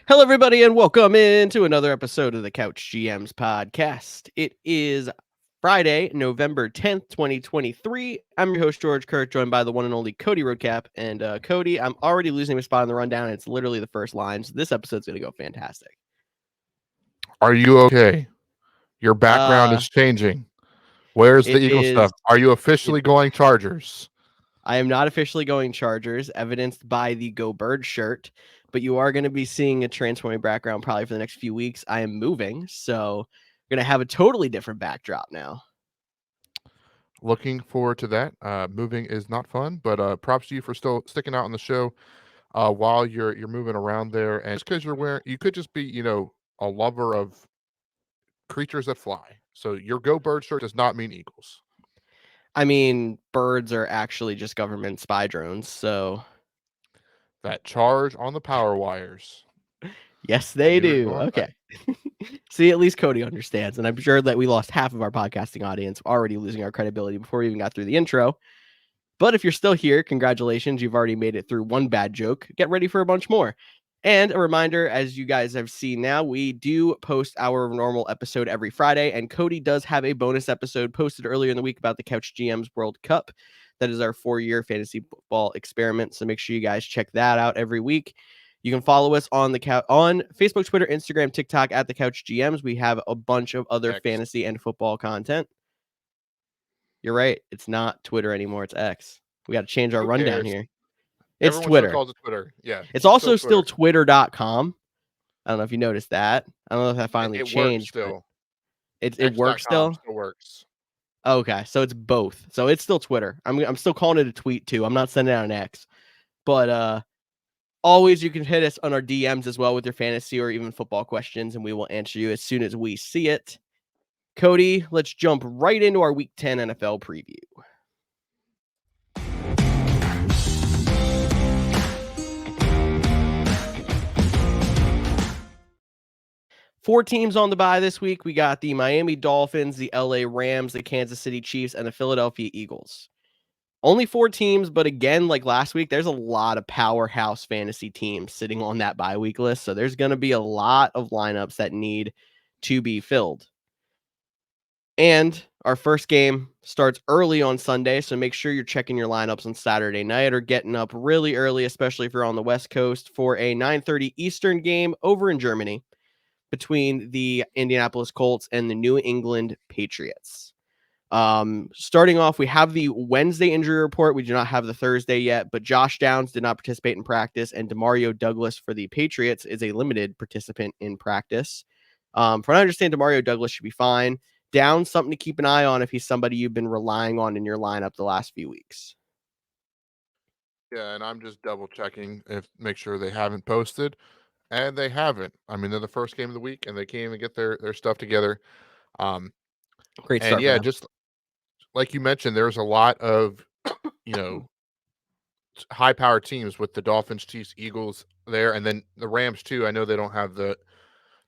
Hello, everybody, and welcome into another episode of the Couch GMs podcast. It is Friday, November 10th, 2023. I'm your host, George Kerth, joined by the one and only Cody Roadcap. And Cody, I'm already losing my spot on the rundown. It's literally the first line, so this episode's going to go fantastic. Are you okay? Your background is changing. Where's the It Eagle is. stuff? Are you officially going Chargers? I am not officially going Chargers, evidenced by the Go Bird shirt, but you are going to be seeing a transforming background probably for the next few weeks. I am moving, so we're going to have a totally different backdrop now. Looking forward to that. Moving is not fun, but props to you for still sticking out on the show while you're moving around there. And just because you're wearing, you could just be, a lover of creatures that fly. So your Go Bird shirt does not mean Eagles. I mean, birds are actually just government spy drones, so That charge on the power wires. yes, I they knew you were do. going. Okay. See, at least Cody understands, and I'm sure that we lost half of our podcasting audience, already losing our credibility before we even got through the intro. But if you're still here, congratulations, you've already made it through one bad joke. Get ready for a bunch more. And a reminder, as you guys have seen now, we do post our normal episode every Friday, and Cody does have a bonus episode posted earlier in the week about the Couch GMs World Cup. That is our 4-year fantasy football experiment, so make sure you guys check that out every week. You can follow us on on Facebook, Twitter, Instagram, TikTok at the Couch GMs. We have a bunch of other fantasy and football content. You're right. It's not Twitter anymore. It's X. We got to change our Who rundown cares? here. It's Everyone still Twitter. calls it Twitter. Yeah. It's also Twitter. still twitter.com. I don't know if you noticed that. I don't know if that finally It works changed, but still. it works X.com still. still works. Okay, so it's both. So it's still Twitter. I'm still calling it a tweet too. I'm not sending out an X. But always you can hit us on our DMs as well with your fantasy or even football questions, and we will answer you as soon as we see it. Cody, let's jump right into our Week 10 NFL preview. Four teams on the bye this week. We got the Miami Dolphins, the LA Rams, the Kansas City Chiefs, and the Philadelphia Eagles. Only 4 teams, but again, like last week, there's a lot of powerhouse fantasy teams sitting on that bye week list. So there's going to be a lot of lineups that need to be filled. And our first game starts early on Sunday, so make sure you're checking your lineups on Saturday night or getting up really early, especially if you're on the West Coast, for a 9:30 Eastern game over in Germany between the Indianapolis Colts and the New England Patriots. Starting off, we have the Wednesday injury report. We do not have the Thursday yet, but Josh Downs did not participate in practice, and Demario Douglas for the Patriots is a limited participant in practice. From what I understand, Demario Douglas should be fine. Downs, something to keep an eye on if he's somebody you've been relying on in your lineup the last few weeks. Yeah, and I'm just double checking make sure they haven't posted, and they haven't. I mean, they're the first game of the week, and they can't even get their stuff together. Um, Great and start for yeah, them. just like you mentioned, there's a lot of high powered teams with the Dolphins, Chiefs, Eagles there, and then the Rams too. I know they don't have the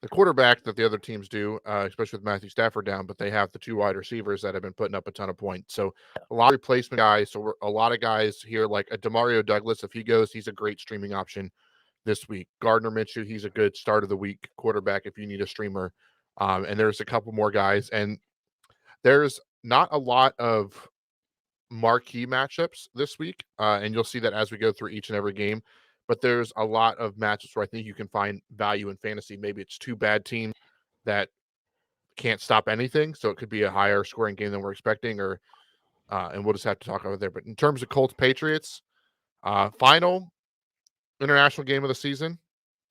quarterback that the other teams do, especially with Matthew Stafford down, but they have the 2 wide receivers that have been putting up a ton of points. So a lot of replacement guys. So a lot of guys here, like a Demario Douglas, if he goes, he's a great streaming option this week. Gardner Minshew, he's a good start of the week quarterback if you need a streamer. And there's a couple more guys, and there's not a lot of marquee matchups this week, and you'll see that as we go through each and every game. But there's a lot of matchups where I think you can find value in fantasy. Maybe it's 2 bad teams that can't stop anything, so it could be a higher scoring game than we're expecting, or and we'll just have to talk about there. But in terms of Colts Patriots, final international game of the season,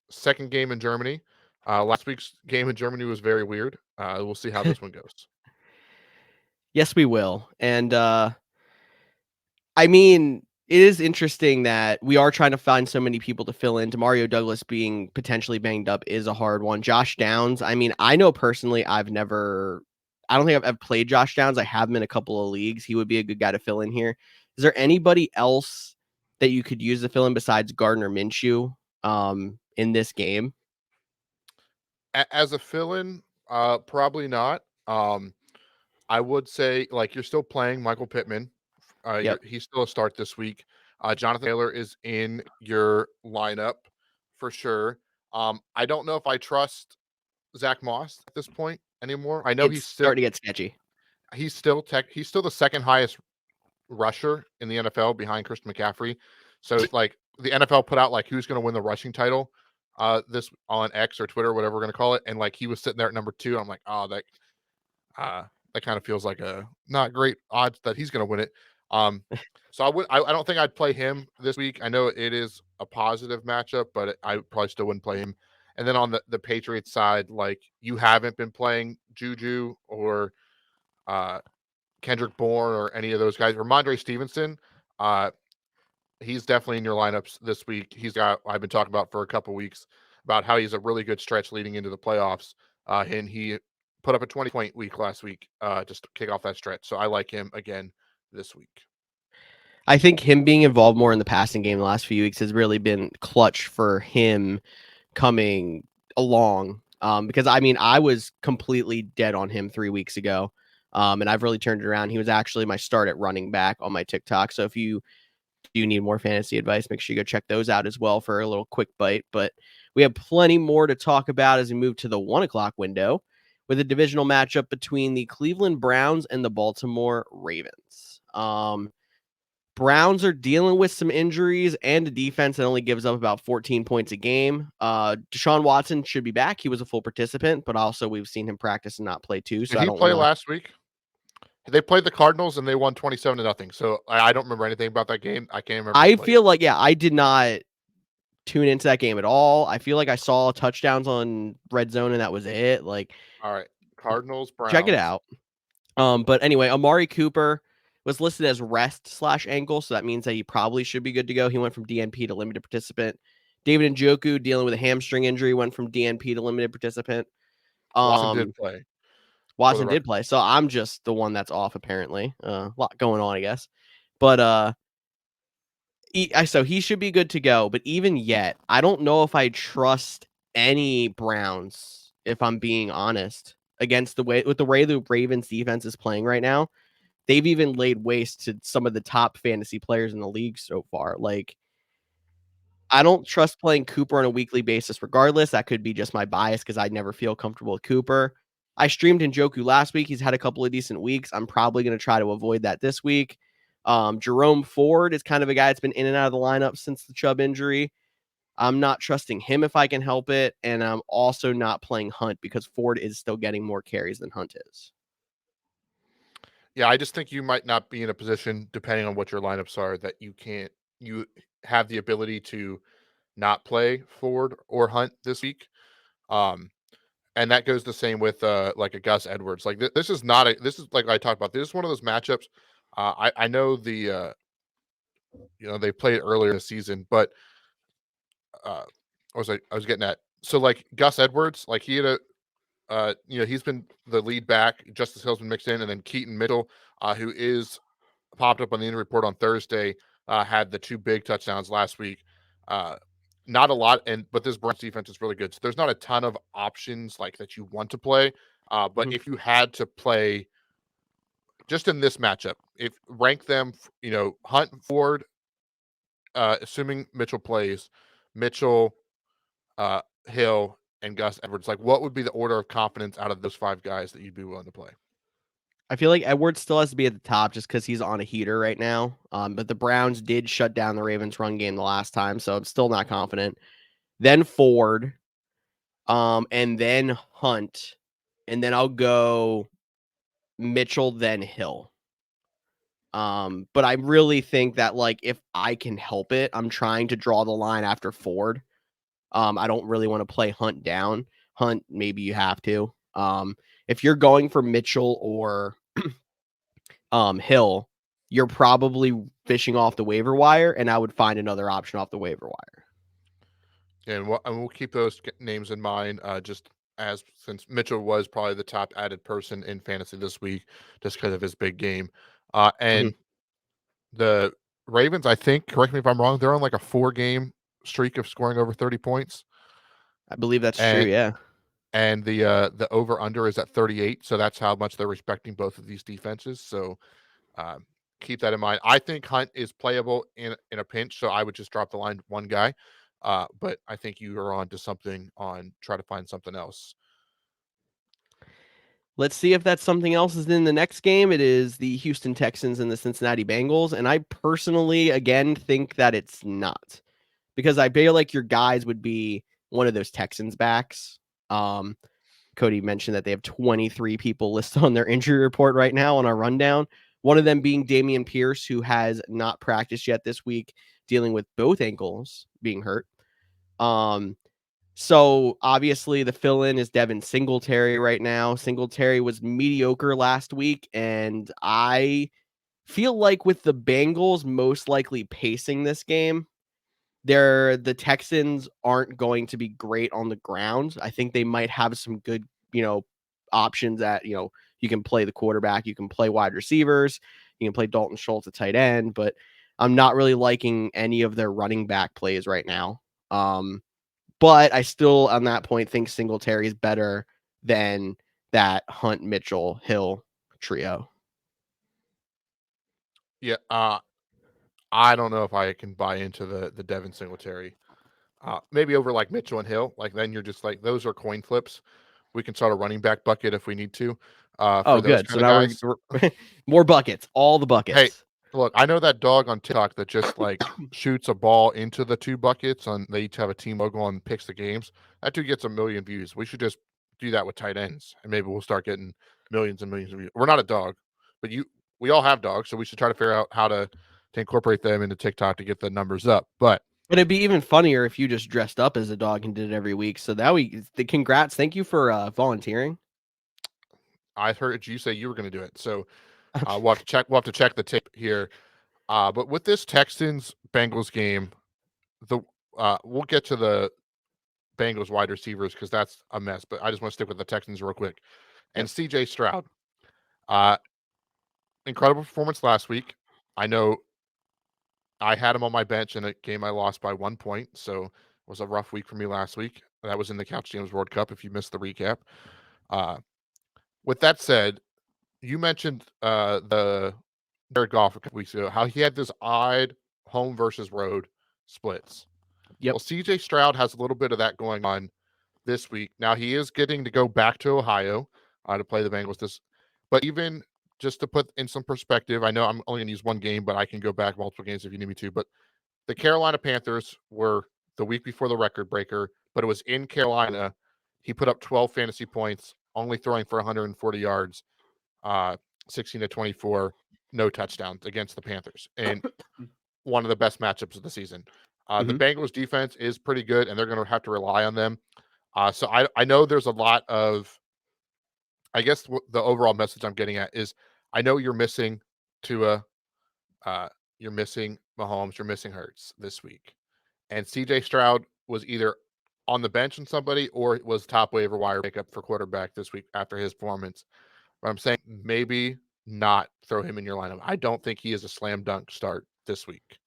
second game in Germany. Last week's game in Germany was very weird. We'll see how this one goes. Yes, we will. And I mean, it is interesting that we are trying to find so many people to fill in. Demario Douglas being potentially banged up is a hard one. Josh Downs, I mean, I know personally I don't think I've ever played Josh Downs. I have him in a couple of leagues. He would be a good guy to fill in here. Is there anybody else that you could use to fill in besides Gardner Minshew in this game? As a fill-in, probably not. I would say, like, you're still playing Michael Pittman. Yep. He's still a start this week. Jonathan Taylor is in your lineup for sure. I don't know if I trust Zach Moss at this point anymore. I know It's starting to get sketchy. he's still the second highest rusher in the NFL behind Christian McCaffrey. So like the NFL put out like who's going to win the rushing title this on X or Twitter, whatever we're going to call it, and like he was sitting there at number 2. I'm like, oh, that kind of feels like a not great odds that he's going to win it. So I don't think I'd play him this week. I know it is a positive matchup, but I probably still wouldn't play him. And then on the Patriots side, like you haven't been playing Juju or Kendrick Bourne or any of those guys. Ramondre Stevenson, he's definitely in your lineups this week. I've been talking about for a couple weeks about how he's a really good stretch leading into the playoffs. And he put up a 20-point week last week just to kick off that stretch. So I like him again this week. I think him being involved more in the passing game the last few weeks has really been clutch for him coming along. Because I mean, I was completely dead on him 3 weeks ago. And I've really turned it around. He was actually my start at running back on my TikTok. So if you do need more fantasy advice, make sure you go check those out as well for a little quick bite. But we have plenty more to talk about as we move to the 1:00 window with a divisional matchup between the Cleveland Browns and the Baltimore Ravens. Browns are dealing with some injuries and a defense that only gives up about 14 points a game. Deshaun Watson should be back. He was a full participant, but also we've seen him practice and not play too. So Did I he don't play want to. last week? They played the Cardinals and they won 27-0. So I don't remember anything about that game. I can't remember. I feel like, yeah, I did not tune into that game at all. I feel like I saw touchdowns on red zone and that was it. Like, all right, Cardinals, Browns. check it out. But anyway, Amari Cooper was listed as rest/ankle, so that means that he probably should be good to go. He went from DNP to limited participant. David Njoku dealing with a hamstring injury went from DNP to limited participant. Watson did play. Watson did play, so I'm just the one that's off apparently. A lot going on, I guess. But so he should be good to go. But even yet, I don't know if I trust any Browns, if I'm being honest, against the way the Ravens defense is playing right now. They've even laid waste to some of the top fantasy players in the league so far. Like, I don't trust playing Cooper on a weekly basis regardless. That could be just my bias because I never feel comfortable with Cooper. I streamed Njoku last week. He's had a couple of decent weeks. I'm probably going to try to avoid that this week. Jerome Ford is kind of a guy that's been in and out of the lineup since the Chubb injury. I'm not trusting him if I can help it. And I'm also not playing Hunt because Ford is still getting more carries than Hunt is. Yeah, I just think you might not be in a position, depending on what your lineups are, that you have the ability to not play Ford or Hunt this week. And that goes the same with like a Gus Edwards. Like this is like I talked about. This is one of those matchups. I know they played earlier this season, but I was getting at. So like Gus Edwards, like he had he's been the lead back. Justice Hill's been mixed in, and then Keaton Mitchell, who is popped up on the injury report on Thursday, had the 2 big touchdowns last week. Not a lot, but this Browns defense is really good. So there's not a ton of options like that you want to play. But if you had to play just in this matchup, if rank them, Hunt, Ford, assuming Mitchell plays, Mitchell, Hill, and Gus Edwards, like what would be the order of confidence out of those 5 guys that you'd be willing to play? I feel like Edwards still has to be at the top just because he's on a heater right now. But the Browns did shut down the Ravens run game the last time, so I'm still not confident. Then Ford, and then Hunt, and then I'll go Mitchell, then Hill. But I really think that like if I can help it, I'm trying to draw the line after Ford. I don't really want to play Hunt down. Hunt, maybe you have to. If you're going for Mitchell or Hill, you're probably fishing off the waiver wire, and I would find another option off the waiver wire. And we'll keep those names in mind, just since Mitchell was probably the top added person in fantasy this week, just because of his big game. And the Ravens, I think, correct me if I'm wrong, they're on like a 4-game streak of scoring over 30 points. I believe that's true. Yeah. And the over under is at 38, so that's how much they're respecting both of these defenses. So keep that in mind. I think Hunt is playable in a pinch, so I would just drop the line 1 guy. But I think you are on to something on try to find something else. Let's see if that's something else is in the next game. It is the Houston Texans and the Cincinnati Bengals. And I personally, again, think that it's not, because I feel like your guys would be one of those Texans backs. Cody mentioned that they have 23 people listed on their injury report right now on our rundown. One of them being Damian Pierce, who has not practiced yet this week, dealing with both ankles being hurt. So obviously the fill-in is Devin Singletary right now. Singletary was mediocre last week, and I feel like with the Bengals most likely pacing this game, the Texans aren't going to be great on the ground. I think they might have some good, options that, you can play the quarterback, you can play wide receivers, you can play Dalton Schultz at tight end, but I'm not really liking any of their running back plays right now. But I still, on that point, think Singletary is better than that Hunt, Mitchell, Hill trio. Yeah, I don't know if I can buy into the Devin Singletary. Maybe over like Mitchell and Hill. Like then you're just like those are coin flips. We can start a running back bucket if we need to. Oh, For those good. kind So of now guys. we're more buckets, all the Hey, buckets. look, I know that dog on TikTok that just like shoots a ball into the two buckets on they each have a team logo and picks the games. That dude gets 1 million views. We should just do that with tight ends and maybe we'll start getting millions and millions of views. We're not a dog, but we all have dogs, so we should try to figure out how to incorporate them into TikTok to get the numbers up. But It'd be even funnier if you just dressed up as a dog and did it every week. So that congrats. Thank you for volunteering. I heard you say you were going to do it. So we'll have to check. We'll have to check the tape here. But with this Texans Bengals game, we'll get to the Bengals wide receivers because that's a mess. But I just want to stick with the Texans real quick. And Yep. CJ Stroud, uh, incredible performance last week. I know I had him on my bench in a game I lost by 1 point, so it was a rough week for me last week. That was in the Couch GMs World Cup. If you missed the recap, uh, with that said, you mentioned the Jared Goff a couple weeks ago, how he had this odd home versus road splits. Yep. Well, CJ Stroud has a little bit of that going on this week. Now he is getting to go back to Ohio to play the Bengals but even just to put in some perspective, I know I'm only going to use one game, but I can go back multiple games if you need me to. But the Carolina Panthers were the week before the record breaker, but it was in Carolina. He put up 12 fantasy points, only throwing for 140 yards, 16 to 24, no touchdowns against the Panthers, and one of the best matchups of the season. The Mm-hmm. Bengals defense is pretty good, and they're going to have to rely on them. So I know there's a lot of, I guess the overall message I'm getting at is I know you're missing Tua, you're missing Mahomes, you're missing Hurts this week, and CJ Stroud was either on the bench on somebody or was top waiver wire pickup for quarterback this week after his performance. But I'm saying maybe not throw him in your lineup. I don't think he is a slam dunk start this week.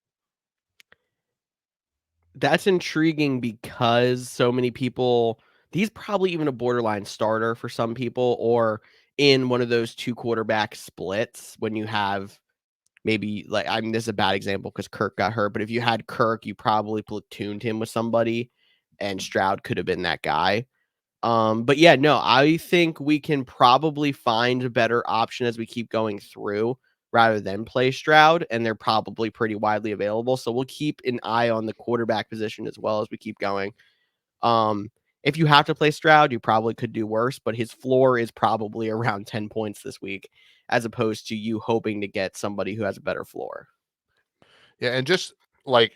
That's intriguing because so many people, he's probably even a borderline starter for some people, or in one of those two quarterback splits when you have maybe like, I mean, this is a bad example because Kirk got hurt, but if you had Kirk, you probably platooned him with somebody and Stroud could have been that guy. But yeah, no, I think we can probably find a better option as we keep going through rather than play Stroud, and they're probably pretty widely available. So we'll keep an eye on the quarterback position as well as we keep going. Um, if you have to play Stroud, you probably could do worse, but his floor is probably around 10 points this week, as opposed to you hoping to get somebody who has a better floor. Yeah, and just like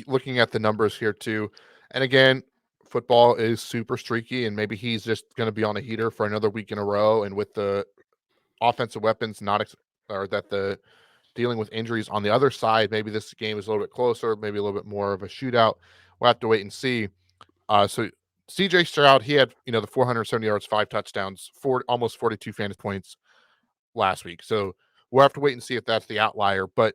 looking at the numbers here too, and again, football is super streaky, and maybe he's just going to be on a heater for another week in a row. And with the offensive weapons or that the dealing with injuries on the other side, maybe this game is a little bit closer, maybe a little bit more of a shootout. We'll have to wait and see. So CJ Stroud, he had the 470 yards, 5 touchdowns, almost 42 fantasy points last week. So we'll have to wait and see if that's the outlier. But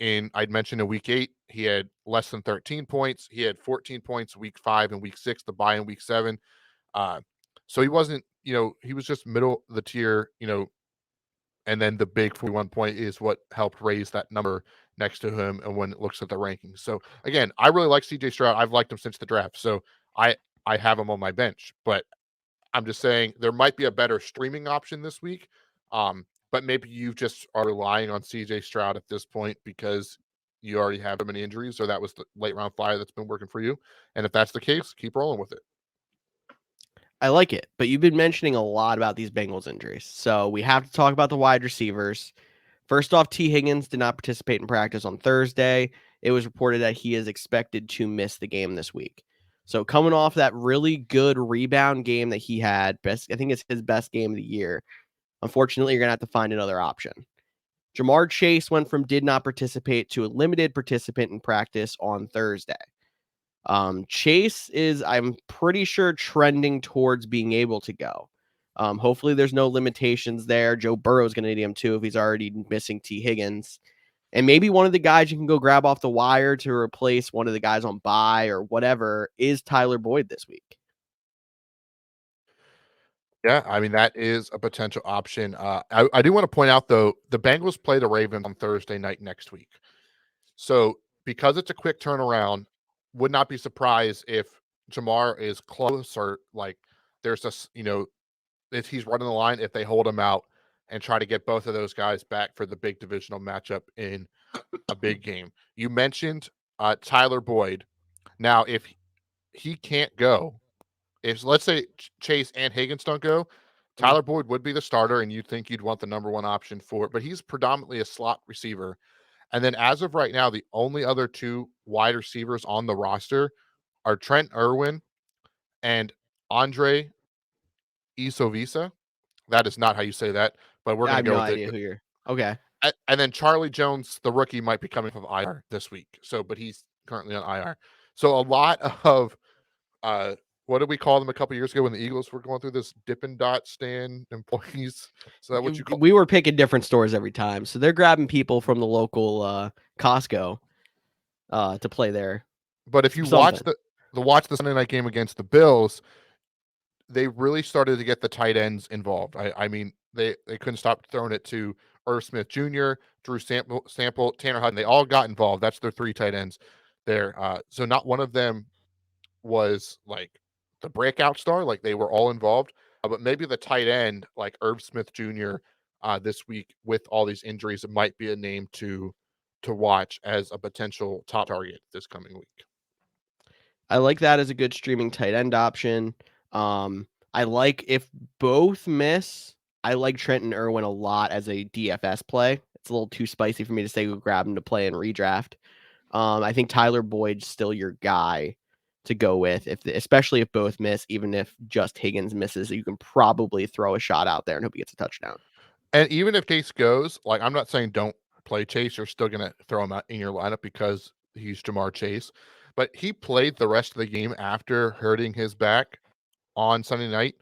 I'd mentioned in week 8, he had less than 13 points. He had 14 points week 5 and week 6, the bye in week 7. So he wasn't, he was just middle of the tier, and then the big 41 point is what helped raise that number next to him and when it looks at the rankings. So again, I really like CJ Stroud. I've liked him since the draft. So I have him on my bench, but I'm just saying there might be a better streaming option this week. But maybe you just are relying on CJ Stroud at this point because you already have so many injuries, or that was the late round flyer that's been working for you. And if that's the case, keep rolling with it. I like it, but you've been mentioning a lot about these Bengals injuries. So we have to talk about the wide receivers. First off, T. Higgins did not participate in practice on Thursday. It was reported that he is expected to miss the game this week. So coming off that really good rebound game that he had, I think it's his best game of the year. Unfortunately, you're going to have to find another option. Jamar Chase went from did not participate to a limited participant in practice on Thursday. Chase is, I'm pretty sure, trending towards being able to go. Hopefully there's no limitations there. Joe Burrow is going to need him too if he's already missing T. Higgins. And maybe one of the guys you can go grab off the wire to replace one of the guys on bye or whatever is Tyler Boyd this week. Yeah, I mean, that is a potential option. I do want to point out, though, the Bengals play the Ravens on Thursday night next week. So because it's a quick turnaround, would not be surprised if Jamar is close or like there's a, if he's running the line, if they hold him out and try to get both of those guys back for the big divisional matchup in a big game. You mentioned Tyler Boyd. Now, if he can't go, if let's say Chase and Higgins don't go, Tyler Boyd would be the starter, and you'd think you'd want the number one option for it. But he's predominantly a slot receiver. And then as of right now, the only other two wide receivers on the roster are Trent Irwin and Andre Isovisa. That is not how you say that, but we're I going to have go no with idea it. who you're. Okay. And then Charlie Jones, the rookie, might be coming from IR this week. So, but he's currently on IR. So a lot of what did we call them a couple years ago when the Eagles were going through this Dippin' Dot stand employees? So that what you call? We were picking different stores every time, so they're grabbing people from the local Costco to play there. But if you watch the Sunday night game against the Bills, they really started to get the tight ends involved. I mean, they couldn't stop throwing it to Irv Smith Jr., Drew Sample, Tanner Hutton. They all got involved. That's their three tight ends there. So not one of them was like the breakout star. Like they were all involved. But maybe the tight end, like Irv Smith Jr., this week with all these injuries, it might be a name to watch as a potential top target this coming week. I like that as a good streaming tight end option. I like if both miss, I like Trenton Irwin a lot as a DFS play. It's a little too spicy for me to say go grab him to play in redraft. I think Tyler Boyd's still your guy to go with, especially if both miss. Even if just Higgins misses, you can probably throw a shot out there and hope he gets a touchdown. And even if Chase goes, like I'm not saying don't play Chase, you're still gonna throw him out in your lineup because he's Jamar Chase. But he played the rest of the game after hurting his back on Sunday night.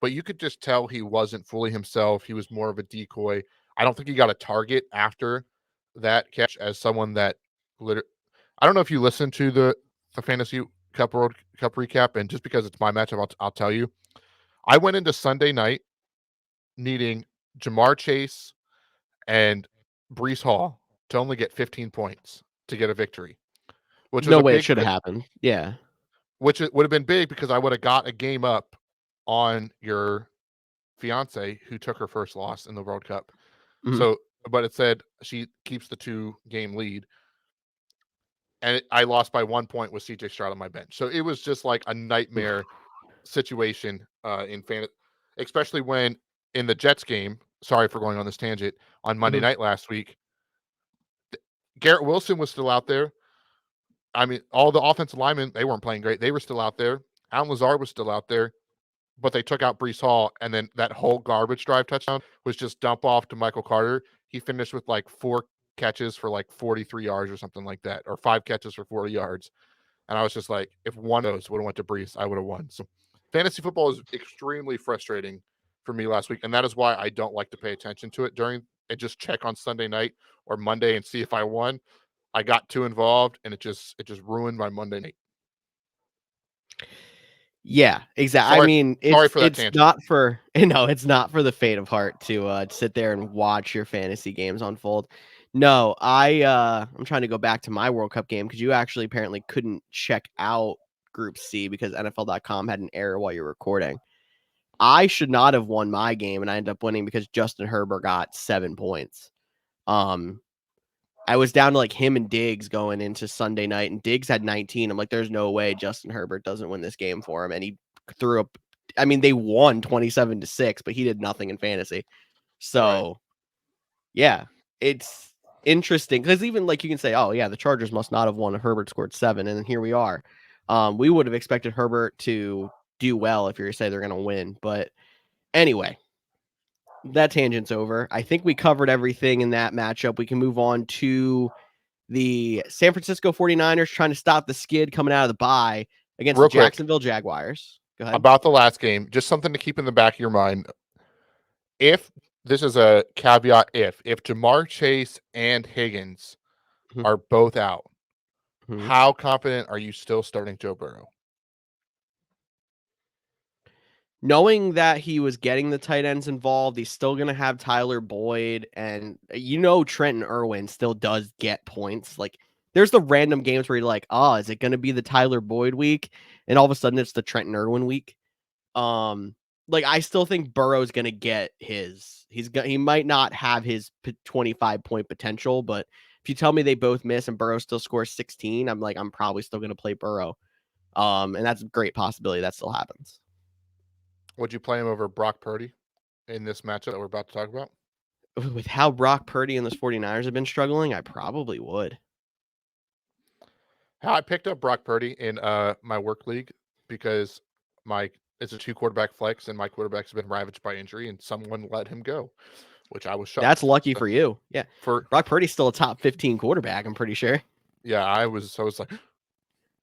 But you could just tell he wasn't fully himself. He was more of a decoy. I don't think he got a target after that catch as someone that I don't know if you listened to the Fantasy Cup World Cup recap, and just because it's my matchup, I'll tell you. I went into Sunday night needing Jamar Chase and Brees Hall to only get 15 points to get a victory, which was No a way it big should have happened. Yeah. which it would have been big because I would have got a game up on your fiance who took her first loss in the World Cup. Mhm. So, but it said she keeps the 2-game lead. And I lost by 1 point with CJ Stroud on my bench. So it was just like a nightmare situation in fantasy, especially when in the Jets game. Sorry for going on this tangent. On Monday night last week, Garrett Wilson was still out there. I mean, all the offensive linemen, they weren't playing great. They were still out there. Alan Lazard was still out there, but they took out Brees Hall, and then that whole garbage drive touchdown was just dump off to Michael Carter. He finished with like 4 catches for like 43 yards or something like that, or 5 catches for 40 yards. And I was just like, if one of those would have went to Brees, I would have won. So fantasy football is extremely frustrating for me last week, and that is why I don't like to pay attention to it during and just check on Sunday night or Monday and see if I won. I got too involved, and it just ruined my Monday night. Yeah, exactly. I Sorry, mean, sorry for that it's tangent. not for it's not for the faint of heart to sit there and watch your fantasy games unfold. No, I'm trying to go back to my World Cup game because you actually apparently couldn't check out Group C because NFL.com had an error while you're recording. I should not have won my game, and I ended up winning because Justin Herbert got 7 points. I was down to like him and Diggs going into Sunday night, and Diggs had 19. I'm like, there's no way Justin Herbert doesn't win this game for him, and he threw up. I mean, they won 27-6, but he did nothing in fantasy. So, yeah, it's interesting because even like you can say, oh yeah, the Chargers must not have won. Herbert scored 7, and here we are. We would have expected Herbert to do well if you say they're going to win, but anyway, that tangent's over. I think we covered everything in that matchup. We can move on to the San Francisco 49ers trying to stop the skid coming out of the bye against Real the quick, Jacksonville Jaguars. Go ahead. about the last game, just something to keep in the back of your mind. If this is a caveat, if Jamar Chase and Higgins Mhm. are both out, Mhm. how confident are you still starting Joe Burrow? Knowing that he was getting the tight ends involved, he's still going to have Tyler Boyd, and Trenton Irwin still does get points. Like, there's the random games where you're like, oh, is it going to be the Tyler Boyd week? And all of a sudden it's the Trenton Irwin week. Like, I still think Burrow's going to get his. He might not have his 25-point potential, but if you tell me they both miss and Burrow still scores 16, I'm like, I'm probably still going to play Burrow. And that's a great possibility that still happens. Would you play him over Brock Purdy in this matchup that we're about to talk about? With how Brock Purdy and those 49ers have been struggling, I probably would. I picked up Brock Purdy in my work league because it's a 2 quarterback flex, and my quarterback's been ravaged by injury, and someone let him go, which I was That's shocked. lucky for you. Yeah. For Brock Purdy's still a top 15 quarterback, I'm pretty sure. yeah, I was like,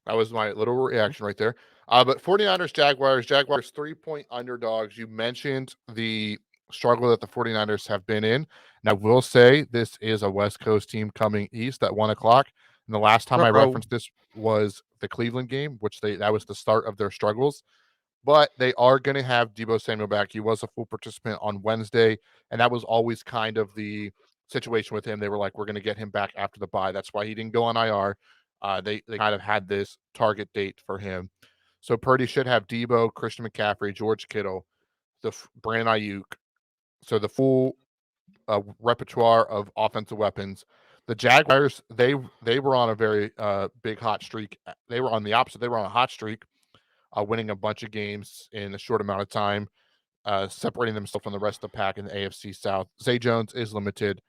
that was my little reaction right there. But 49ers, Jaguars, 3-point underdogs. You mentioned the struggle that the 49ers have been in. And I will say this is a West Coast team coming east at 1 o'clock. And the last time I referenced this was the Cleveland game, which that was the start of their struggles. But they are going to have Deebo Samuel back. He was a full participant on Wednesday, and that was always kind of the situation with him. They were like, we're going to get him back after the bye. That's why he didn't go on IR. They kind of had this target date for him. So Purdy should have Deebo, Christian McCaffrey, George Kittle, Brandon Ayuk. So the full repertoire of offensive weapons. The Jaguars, they were on a very big hot streak. They were on the opposite. They were on a hot streak, winning a bunch of games in a short amount of time, separating themselves from the rest of the pack in the AFC South. Zay Jones is limited.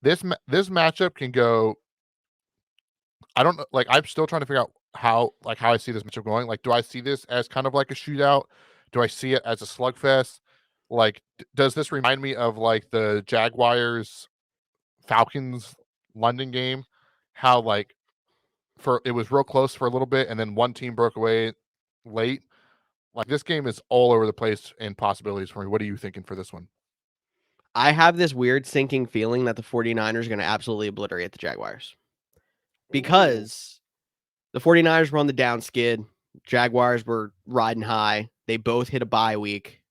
This matchup can go. I don't know. Like, I'm still trying to figure out how I see this matchup going. Like, do I see this as kind of like a shootout? Do I see it as a slugfest? Like, does this remind me of like the Jaguars Falcons London game? How it was real close for a little bit, and then one team broke away late. Like, this game is all over the place in possibilities for me. What are you thinking for this one? I have this weird sinking feeling that the 49ers are going to absolutely obliterate the Jaguars because the 49ers were on the down skid. Jaguars were riding high. They both hit a bye week.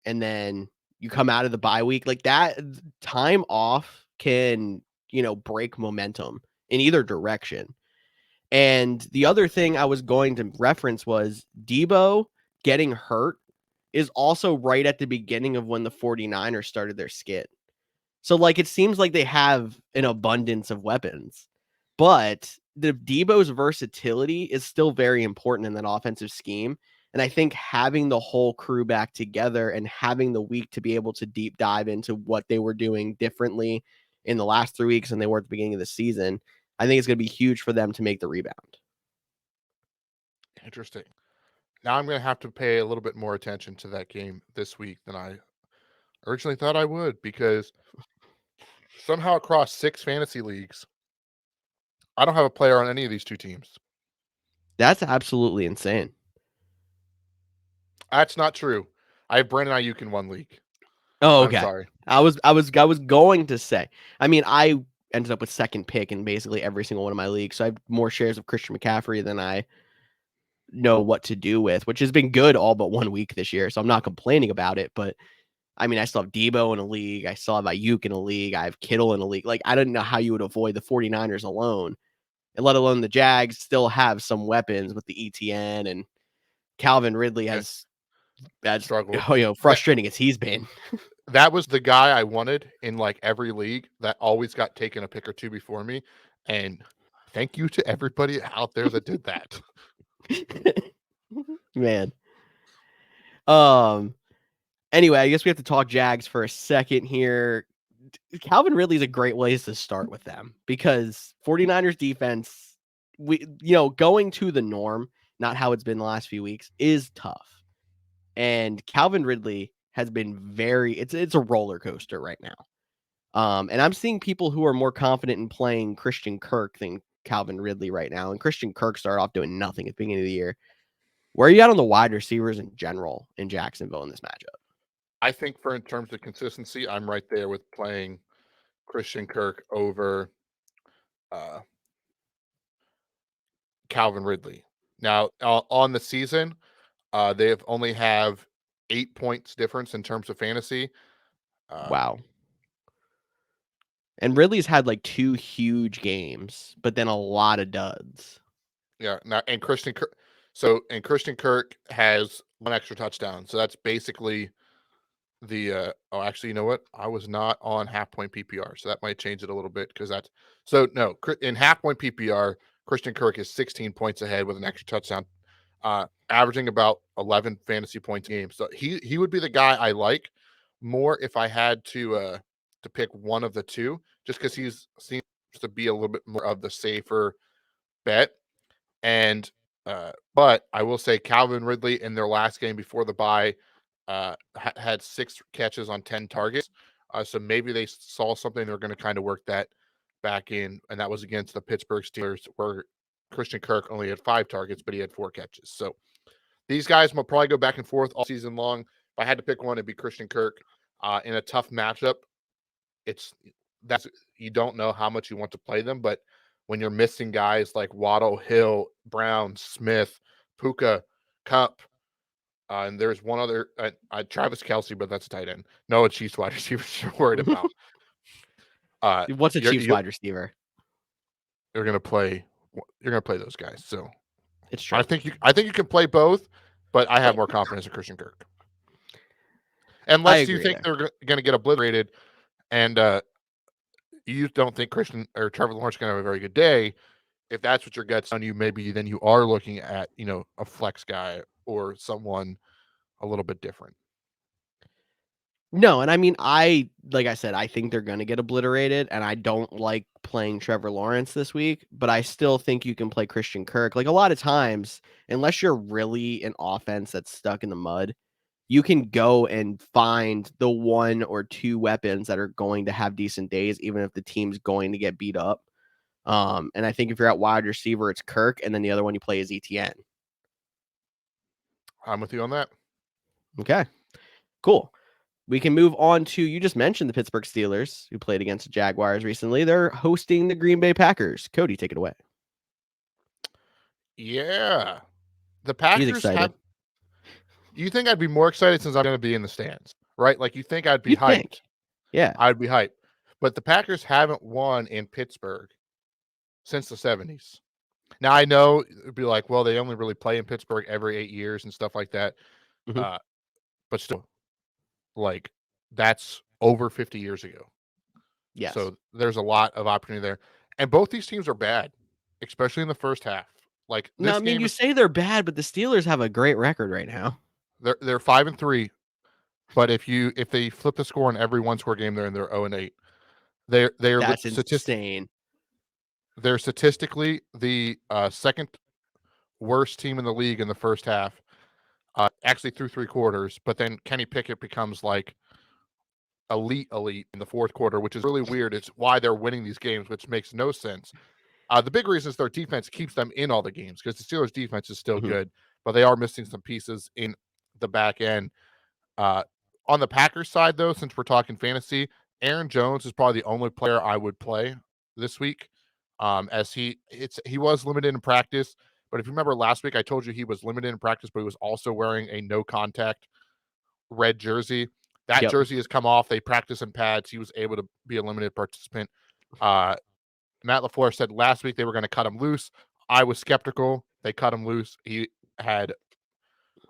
And then you come out of the bye week. Like, that time off can, break momentum in either direction. And the other thing I was going to reference was Deebo getting hurt is also right at the beginning of when the 49ers started their skid. So, like, it seems like they have an abundance of weapons, but the Deebo's versatility is still very important in that offensive scheme. And I think having the whole crew back together and having the week to be able to deep dive into what they were doing differently in the last 3 weeks than they were at the beginning of the season, I think it's going to be huge for them to make the rebound. Interesting. Now I'm going to have to pay a little bit more attention to that game this week than I originally thought I would, because somehow across 6 fantasy leagues, I don't have a player on any of these two teams. That's absolutely insane. That's not true. I have Brandon Ayuk in one league. Oh, I'm okay. sorry. I was going to say. I mean, I ended up with second pick in basically every single one of my leagues, so I have more shares of Christian McCaffrey than I know what to do with, which has been good all but 1 week this year. So I'm not complaining about it, but I mean, I still have Debo in a league. I still have Ayuk in a league. I have Kittle in a league. Like, I don't know how you would avoid the 49ers alone, and let alone the Jags still have some weapons with the ETN, and Calvin Ridley Yeah, has that's struggled. frustrating as he's been. That was the guy I wanted in like every league that always got taken a pick or two before me. And thank you to everybody out there that did that. Man. Anyway, I guess we have to talk Jags for a second here. Calvin Ridley is a great place to start with them because 49ers defense, going to the norm, not how it's been the last few weeks, is tough. And Calvin Ridley has been it's a roller coaster right now. And I'm seeing people who are more confident in playing Christian Kirk than Calvin Ridley right now. And Christian Kirk started off doing nothing at the beginning of the year. Where are you at on the wide receivers in general in Jacksonville in this matchup? I think in terms of consistency, I'm right there with playing Christian Kirk over Calvin Ridley. Now, on the season, they have only have 8 points difference in terms of fantasy. Wow. And Ridley's had like 2 huge games, but then a lot of duds. Yeah. Now, and Christian Kirk has 1 extra touchdown. So that's basically the actually, you know what? I was not on half point PPR, so that might change it a little bit because that's no, in half point PPR, Christian Kirk is 16 points ahead with an extra touchdown, averaging about 11 fantasy points a game. So he would be the guy I like more if I had to pick one of the two, just because he's seems to be a little bit more of the safer bet. And but I will say Calvin Ridley in their last game before the bye had 6 catches on 10 targets. So maybe they saw something. They're going to kind of work that back in, and that was against the Pittsburgh Steelers, where Christian Kirk only had 5 targets, but he had 4 catches. So these guys will probably go back and forth all season long. If I had to pick one, it'd be Christian Kirk. In a tough matchup, that's you don't know how much you want to play them, but when you're missing guys like Waddle, Hill, Brown, Smith, Puka, Cup, and there's one other, Travis Kelce, but that's a tight end. No, a Chiefs wide receiver you're worried about. What's a Chiefs wide receiver? You're gonna play those guys. So it's true. I think you can play both, but I have more confidence in Christian Kirk. Unless you think they're gonna get obliterated, and you don't think Christian or Trevor Lawrence is gonna have a very good day. If that's what your gut's on you, maybe then you are looking at a flex guy or someone a little bit different. No, and I mean, like I said, I think they're going to get obliterated, and I don't like playing Trevor Lawrence this week, but I still think you can play Christian Kirk. Like a lot of times, unless you're really an offense that's stuck in the mud, you can go and find the 1 or 2 weapons that are going to have decent days, even if the team's going to get beat up. And I think if you're at wide receiver, it's Kirk, and then the other one you play is ETN. I'm with you on that. Okay, cool. We can move on to, you just mentioned the Pittsburgh Steelers, who played against the Jaguars recently. They're hosting the Green Bay Packers. Cody, take it away. Yeah. The Packers He's excited. You think I'd be more excited since I'm going to be in the stands, right? Like you think I'd be hyped. Yeah. I'd be hyped. But the Packers haven't won in Pittsburgh since the 70s. Now, I know it'd be like, well, they only really play in Pittsburgh every 8 years and stuff like that. Mm-hmm. But still, like, that's over 50 years ago. Yes. So there's a lot of opportunity there. And both these teams are bad, especially in the first half. Like No, I mean, you say they're bad, but the Steelers have a great record right now. They're 5-3, but if they flip the score in every 1-score game, they're 0-8. That's insane. They're statistically the second worst team in the league in the first half, actually through 3 quarters. But then Kenny Pickett becomes like elite in the fourth quarter, which is really weird. It's why they're winning these games, which makes no sense. The big reason is their defense keeps them in all the games because the Steelers' defense is still good, but they are missing some pieces in the back end. On the Packers side, though, since we're talking fantasy, Aaron Jones is probably the only player I would play this week, as he was limited in practice. But if you remember last week, I told you he was limited in practice, but he was also wearing a no contact red jersey. That Yep. jersey has come off. They practice in pads. He was able to be a limited participant. Matt LaFleur said last week they were going to cut him loose. I was skeptical. They cut him loose. He had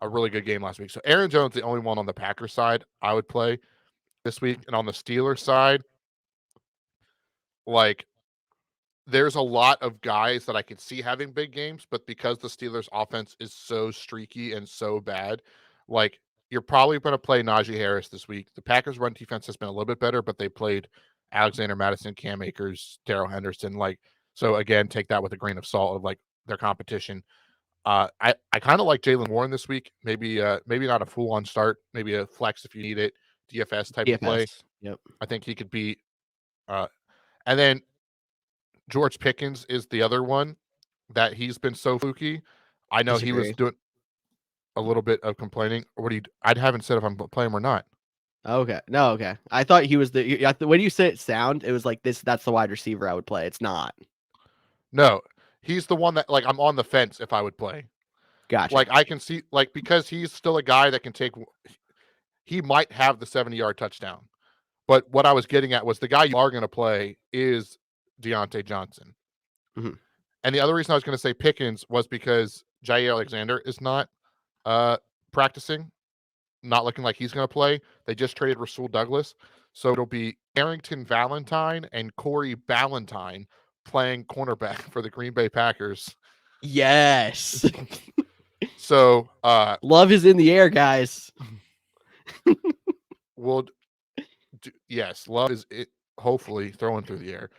a really good game last week. So Aaron Jones, the only one on the Packers side I would play this week. And on the Steelers side, like, there's a lot of guys that I could see having big games, but because the Steelers offense is so streaky and so bad, like, you're probably going to play Najee Harris this week. The Packers run defense has been a little bit better, but they played Alexander Madison, Cam Akers, Darrell Henderson. Like, so again, take that with a grain of salt of like their competition. I kind of like Jalen Warren this week. Maybe not a full on start, maybe a flex if you need it, DFS type of play. DFS. Yep. I think he could be. And then George Pickens is the other one that he's been so fluky. I know he was Disagree. doing a little bit of complaining. What do you? I haven't said if I'm playing him or not. Okay. No, okay. I thought he was the when you say it sound, it was like this. That's the wide receiver I would play. It's not. No, he's the one that like I'm on the fence if I would play. Gotcha. Like I can see like because he's still a guy that can take. He might have the 70-yard touchdown, but what I was getting at was the guy you are going to play is Deontay Johnson. Mhm. And the other reason I was going to say Pickens was because Jair Alexander is not practicing, not looking like he's going to play. They just traded Rasul Douglas. So it'll be Arrington Valentine and Corey Ballantyne playing cornerback for the Green Bay Packers. Yes. So love is in the air, guys. yes, love is it, hopefully throwing through the air.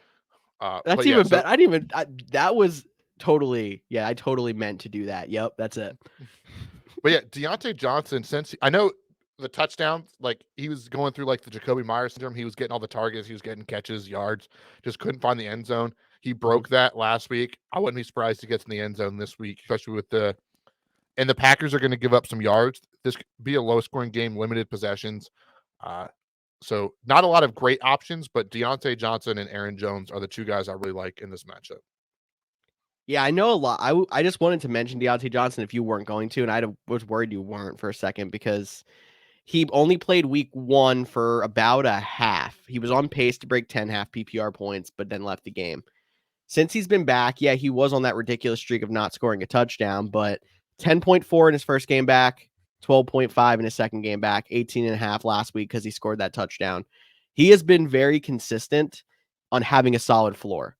That's even better. I didn't even. That was totally. Yeah, I totally meant to do that. Yep, that's it. But yeah, Deontay Johnson. Since I know the touchdown, like he was going through like the Jacoby Myers syndrome. He was getting all the targets. He was getting catches, yards. Just couldn't find the end zone. He broke that last week. I wouldn't be surprised he gets in the end zone this week, especially with the. And the Packers are going to give up some yards. This could be a low-scoring game, limited possessions. So not a lot of great options, but Deontay Johnson and Aaron Jones are the two guys I really like in this matchup. Yeah, I know a lot. I just wanted to mention Deontay Johnson if you weren't going to, and I was worried you weren't for a second because he only played week 1 for about a half. He was on pace to break 10 half PPR points, but then left the game. Since he's been back, yeah, he was on that ridiculous streak of not scoring a touchdown, but 10.4 in his first game back, 12.5 in his second game back, 18.5 last week because he scored that touchdown. He has been very consistent on having a solid floor.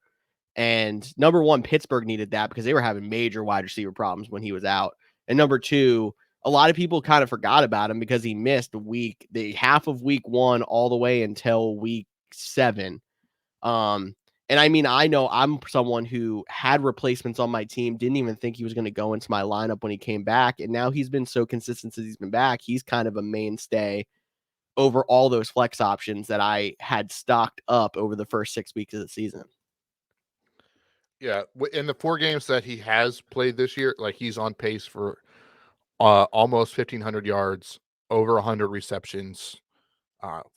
And number one, Pittsburgh needed that because they were having major wide receiver problems when he was out. And number two, a lot of people kind of forgot about him because he missed the half of week 1 all the way until week 7. And I mean, I know I'm someone who had replacements on my team, didn't even think he was going to go into my lineup when he came back. And now he's been so consistent since he's been back. He's kind of a mainstay over all those flex options that I had stocked up over the first 6 weeks of the season. Yeah, in the 4 games that he has played this year, like he's on pace for almost 1,500 yards, over 100 receptions.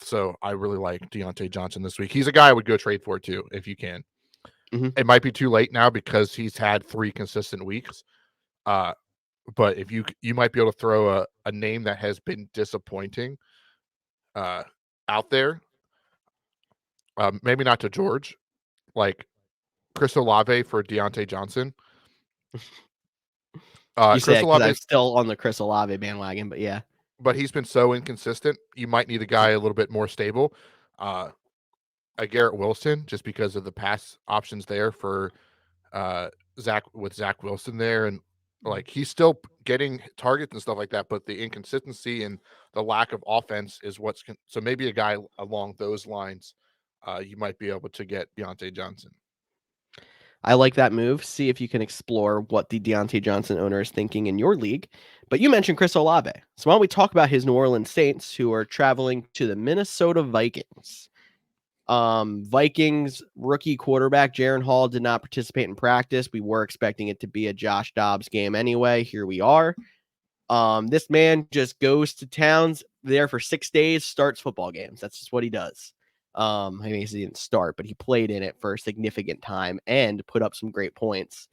So I really like Deontay Johnson this week. He's a guy I would go trade for too, if you can. Mm-hmm. It might be too late now because he's had 3 consistent weeks. But if you might be able to throw a name that has been disappointing out there. Maybe not to George, like Chris Olave for Deontay Johnson. You say Chris because I'm Olave, still on the Chris Olave bandwagon, but yeah. but he's been so inconsistent. You might need a guy a little bit more stable. A Garrett Wilson, just because of the pass options there for Zach Wilson there, and like he's still getting targets and stuff like that, but the inconsistency and the lack of offense is so maybe a guy along those lines, you might be able to get Deontay Johnson. I like that move. See if you can explore what the Deontay Johnson owner is thinking in your league. But you mentioned Chris Olave. So why don't we talk about his New Orleans Saints who are traveling to the Minnesota Vikings? Vikings rookie quarterback Jaren Hall did not participate in practice. We were expecting it to be a Josh Dobbs game anyway. Here we are. This man just goes to towns there for 6 days, starts football games. That's just what he does. I mean, he didn't start, but he played in it for a significant time and put up some great points.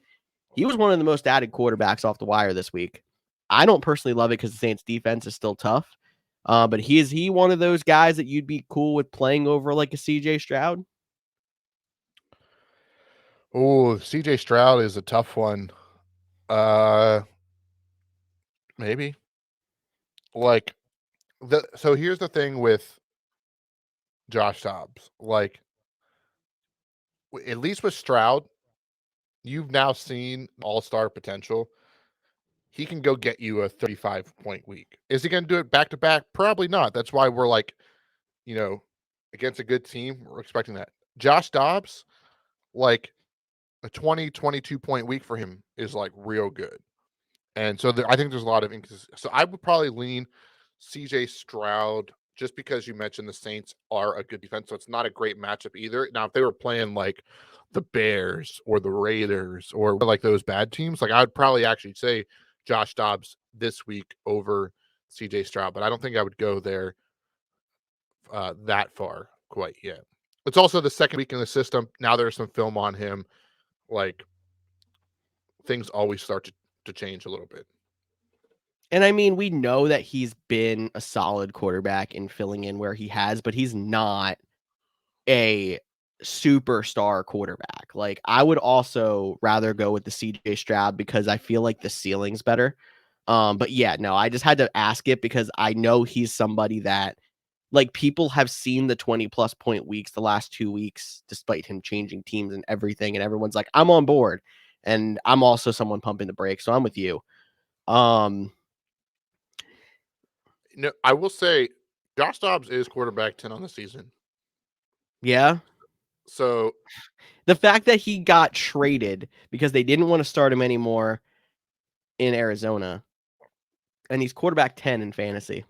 He was one of the most added quarterbacks off the wire this week. I don't personally love it because the Saints defense is still tough, But is he one of those guys that you'd be cool with playing over like a CJ Stroud? Oh, CJ Stroud is a tough one. Maybe. Like so here's the thing with Josh Dobbs. Like at least with Stroud, you've now seen all-star potential. He can go get you a 35-point week. Is he going to do it back to back? Probably not. That's why we're like, against a good team, we're expecting that. Josh Dobbs, like a 20, 22-point week for him is like real good. And so I think there's a lot of inconsistency. So I would probably lean CJ Stroud just because you mentioned the Saints are a good defense. So it's not a great matchup either. Now, if they were playing like the Bears or the Raiders or like those bad teams, like I would probably actually say Josh Dobbs this week over CJ Stroud, but I don't think I would go there that far quite yet. It's also the second week in the system. Now there's some film on him. Like things always start to change a little bit. And I mean, we know that he's been a solid quarterback in filling in where he has, but he's not a superstar quarterback. Like I would also rather go with the CJ Stroud because I feel like the ceiling's better. But yeah, no, I just had to ask it because I know he's somebody that like people have seen the 20+ point weeks the last 2 weeks, despite him changing teams and everything. And everyone's like, I'm on board. And I'm also someone pumping the brakes. So I'm with you. No, I will say Josh Dobbs is quarterback 10 on the season. Yeah. So The fact that he got traded because they didn't want to start him anymore in Arizona, and he's quarterback 10 in fantasy.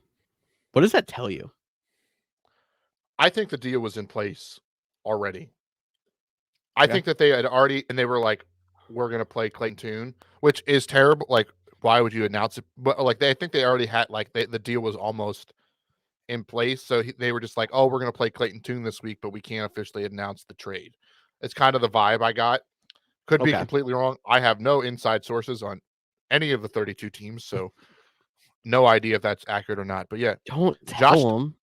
What does that tell you? I think the deal was in place already. I Okay. think that they had already, and they were like, we're going to play Clayton Tune, which is terrible. Like, why would you announce it? But like, I think they already had, like, the deal was almost in place. So they were just like, oh, we're going to play Clayton Tune this week, but we can't officially announce the trade. It's kind of the vibe I got. Could be Okay. completely wrong. I have no inside sources on any of the 32 teams. So no idea if that's accurate or not. But yeah, Don't Josh tell him.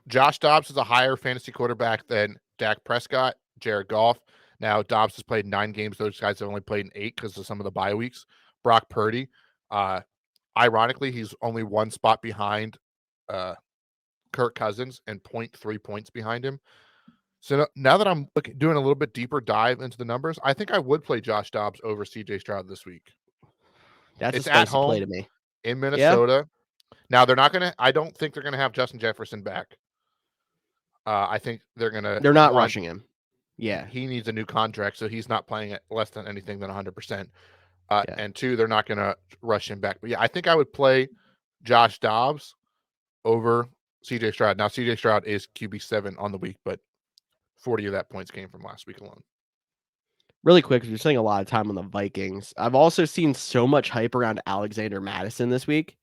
Josh Dobbs is a higher fantasy quarterback than Dak Prescott, Jared Goff. Now, Dobbs has played 9 games. Those guys have only played in 8 because of some of the bye weeks. Brock Purdy, ironically, he's only 1 spot behind Kirk Cousins and 0.3 points behind him. So now that I'm doing a little bit deeper dive into the numbers, I think I would play Josh Dobbs over CJ Stroud this week. That's a It's at spicy play home to me. in Yeah. Minnesota. Now, I don't think they're going to have Justin Jefferson back. I think they're going to, They're not rushing him. Yeah. he needs a new contract, so he's not playing at less than anything than 100%. Yeah. And 2, they're not going to rush him back. But yeah, I think I would play Josh Dobbs over CJ Stroud. Now, CJ Stroud is QB7 on the week, but 40 of that points came from last week alone. Really quick, because you're spending a lot of time on the Vikings. I've also seen so much hype around Alexander Madison this week.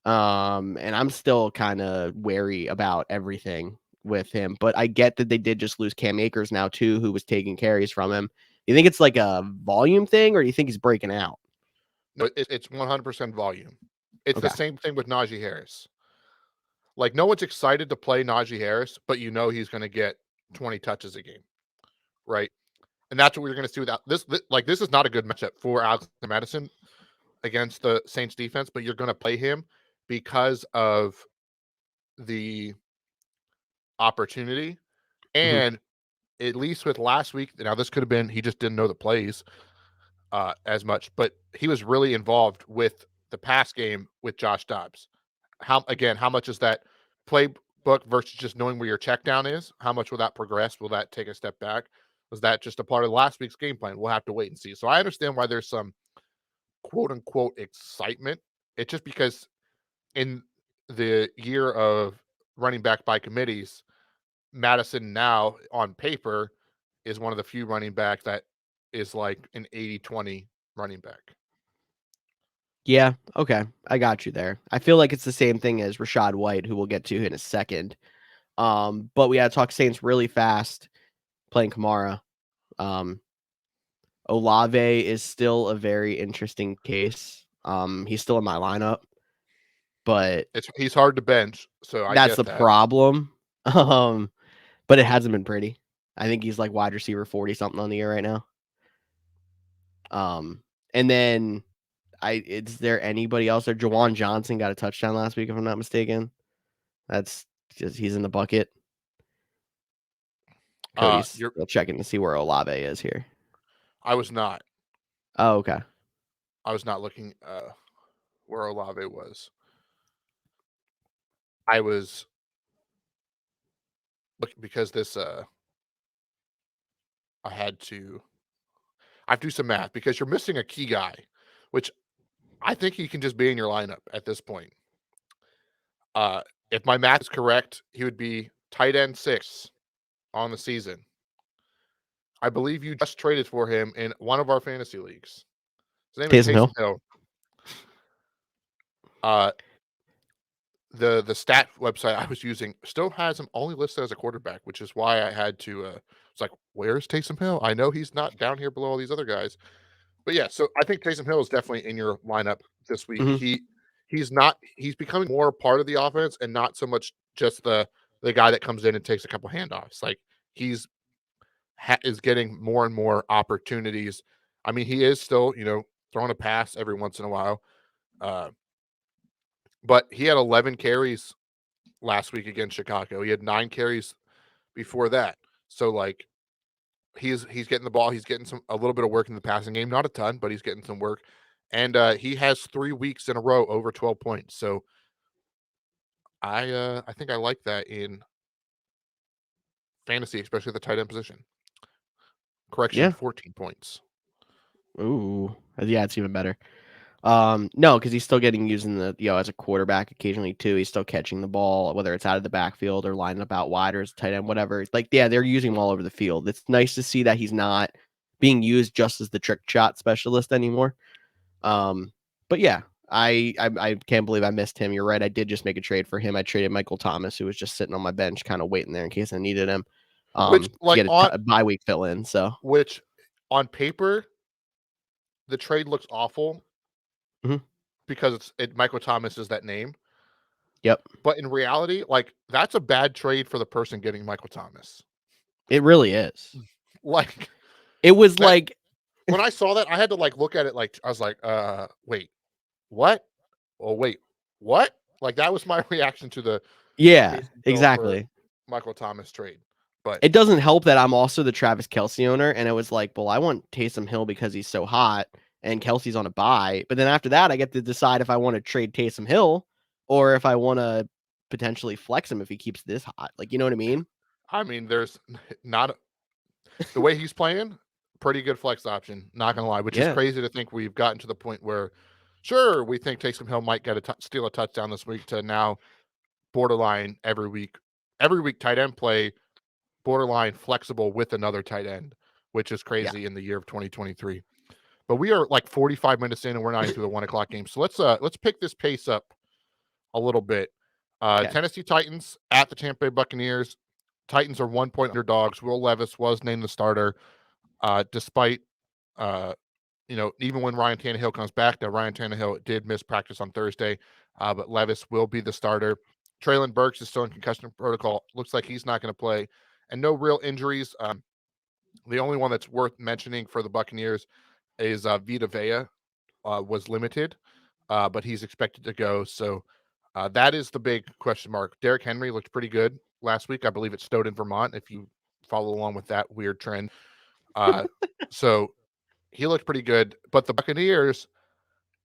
And I'm still kind of wary about everything with him. But I get that they did just lose Cam Akers now too, who was taking carries from him. You think it's like a volume thing, or do you think he's breaking out? No, it's 100% volume. It's Okay. the same thing with Najee Harris. Like, no one's excited to play Najee Harris, but you know he's going to get 20 touches a game, right? And that's what we're going to see without this. Like, this is not a good matchup for Alex Madison against the Saints defense, but you're going to play him because of the opportunity. And at least with last week, now this could have been he just didn't know the plays as much, but he was really involved with the pass game with Josh Dobbs. How much is that playbook versus just knowing where your check down is? How much will that progress? Will that take a step back? Was that just a part of last week's game plan? We'll have to wait and see. So I understand why there's some quote unquote excitement. It's just because in the year of running back by committees, Madison now on paper is one of the few running backs that is like an 80-20 running back. Yeah. Okay. I got you there. I feel like it's the same thing as Rachaad White, who we'll get to in a second. But we got to talk Saints really fast. Playing Kamara. Olave is still a very interesting case. He's still in my lineup. but He's hard to bench, so I that's get the that. problem. But it hasn't been pretty. I think he's like wide receiver 40 something on the year right now. And then is there anybody else there? Jawan Johnson got a touchdown last week, if I'm not mistaken. That's just he's in the bucket. Cody's still checking to see where Olave is here. I was not. Oh, okay. I was not looking where Olave was. I was looking because this I have to do some math because you're missing a key guy, which I think he can just be in your lineup at this point. If my math is correct, he would be tight end 6 on the season. I believe you just traded for him in one of our fantasy leagues. His name is Taysom Hill. The stat website I was using still has him only listed as a quarterback, which is why I had to. It's like, where's Taysom Hill? I know he's not down here below all these other guys, but yeah. So I think Taysom Hill is definitely in your lineup this week. Mm-hmm. He's becoming more part of the offense and not so much just the guy that comes in and takes a couple handoffs. Like he's is getting more and more opportunities. I mean, he is still throwing a pass every once in a while. But he had 11 carries last week against Chicago. He had 9 carries before that. So like he's getting the ball. He's getting a little bit of work in the passing game. Not a ton, but he's getting some work. And he has 3 weeks in a row over 12 points. So I think I like that in fantasy, especially the tight end position. Correction, 14 points. Ooh, yeah, it's even better. No, because he's still getting used in the as a quarterback occasionally too. He's still catching the ball, whether it's out of the backfield or lining up out wide or as a tight end, whatever. Like, yeah, they're using him all over the field. It's nice to see that he's not being used just as the trick shot specialist anymore. But yeah, I can't believe I missed him. You're right. I did just make a trade for him. I traded Michael Thomas, who was just sitting on my bench, kind of waiting there in case I needed him. Which To get a bye week fill in. So which on paper, the trade looks awful because Michael Thomas is that name. Yep. But in reality, like that's a bad trade for the person getting Michael Thomas. It really is. Like it was like when I saw that, I had to like look at it like I was like, wait, what? Oh, wait, what? Like that was my reaction to the exactly Michael Thomas trade. But it doesn't help that I'm also the Travis Kelce owner, and it was like, well, I want Taysom Hill because he's so hot, and Kelsey's on a bye. But then after that, I get to decide if I want to trade Taysom Hill or if I want to potentially flex him if he keeps this hot. Like, you know what I mean? I mean, there's not the way he's playing, pretty good flex option. Not gonna lie, which is crazy to think we've gotten to the point where, sure, we think Taysom Hill might get steal a touchdown this week to now borderline every week tight end play, borderline flexible with another tight end, which is crazy in the year of 2023. But we are like 45 minutes in and we're not into the 1:00 game. So let's pick this pace up a little bit. Tennessee Titans at the Tampa Bay Buccaneers. Titans are 1-point underdogs. Will Levis was named the starter, despite even when Ryan Tannehill comes back. Now Ryan Tannehill did miss practice on Thursday, but Levis will be the starter. Traylon Burks is still in concussion protocol. Looks like he's not going to play, and no real injuries. The only one that's worth mentioning for the Buccaneers is Vita Vea, was limited, but he's expected to go. So that is the big question mark. Derrick Henry looked pretty good last week. I believe it's Stoughton, Vermont, if you follow along with that weird trend. So he looked pretty good. But the Buccaneers,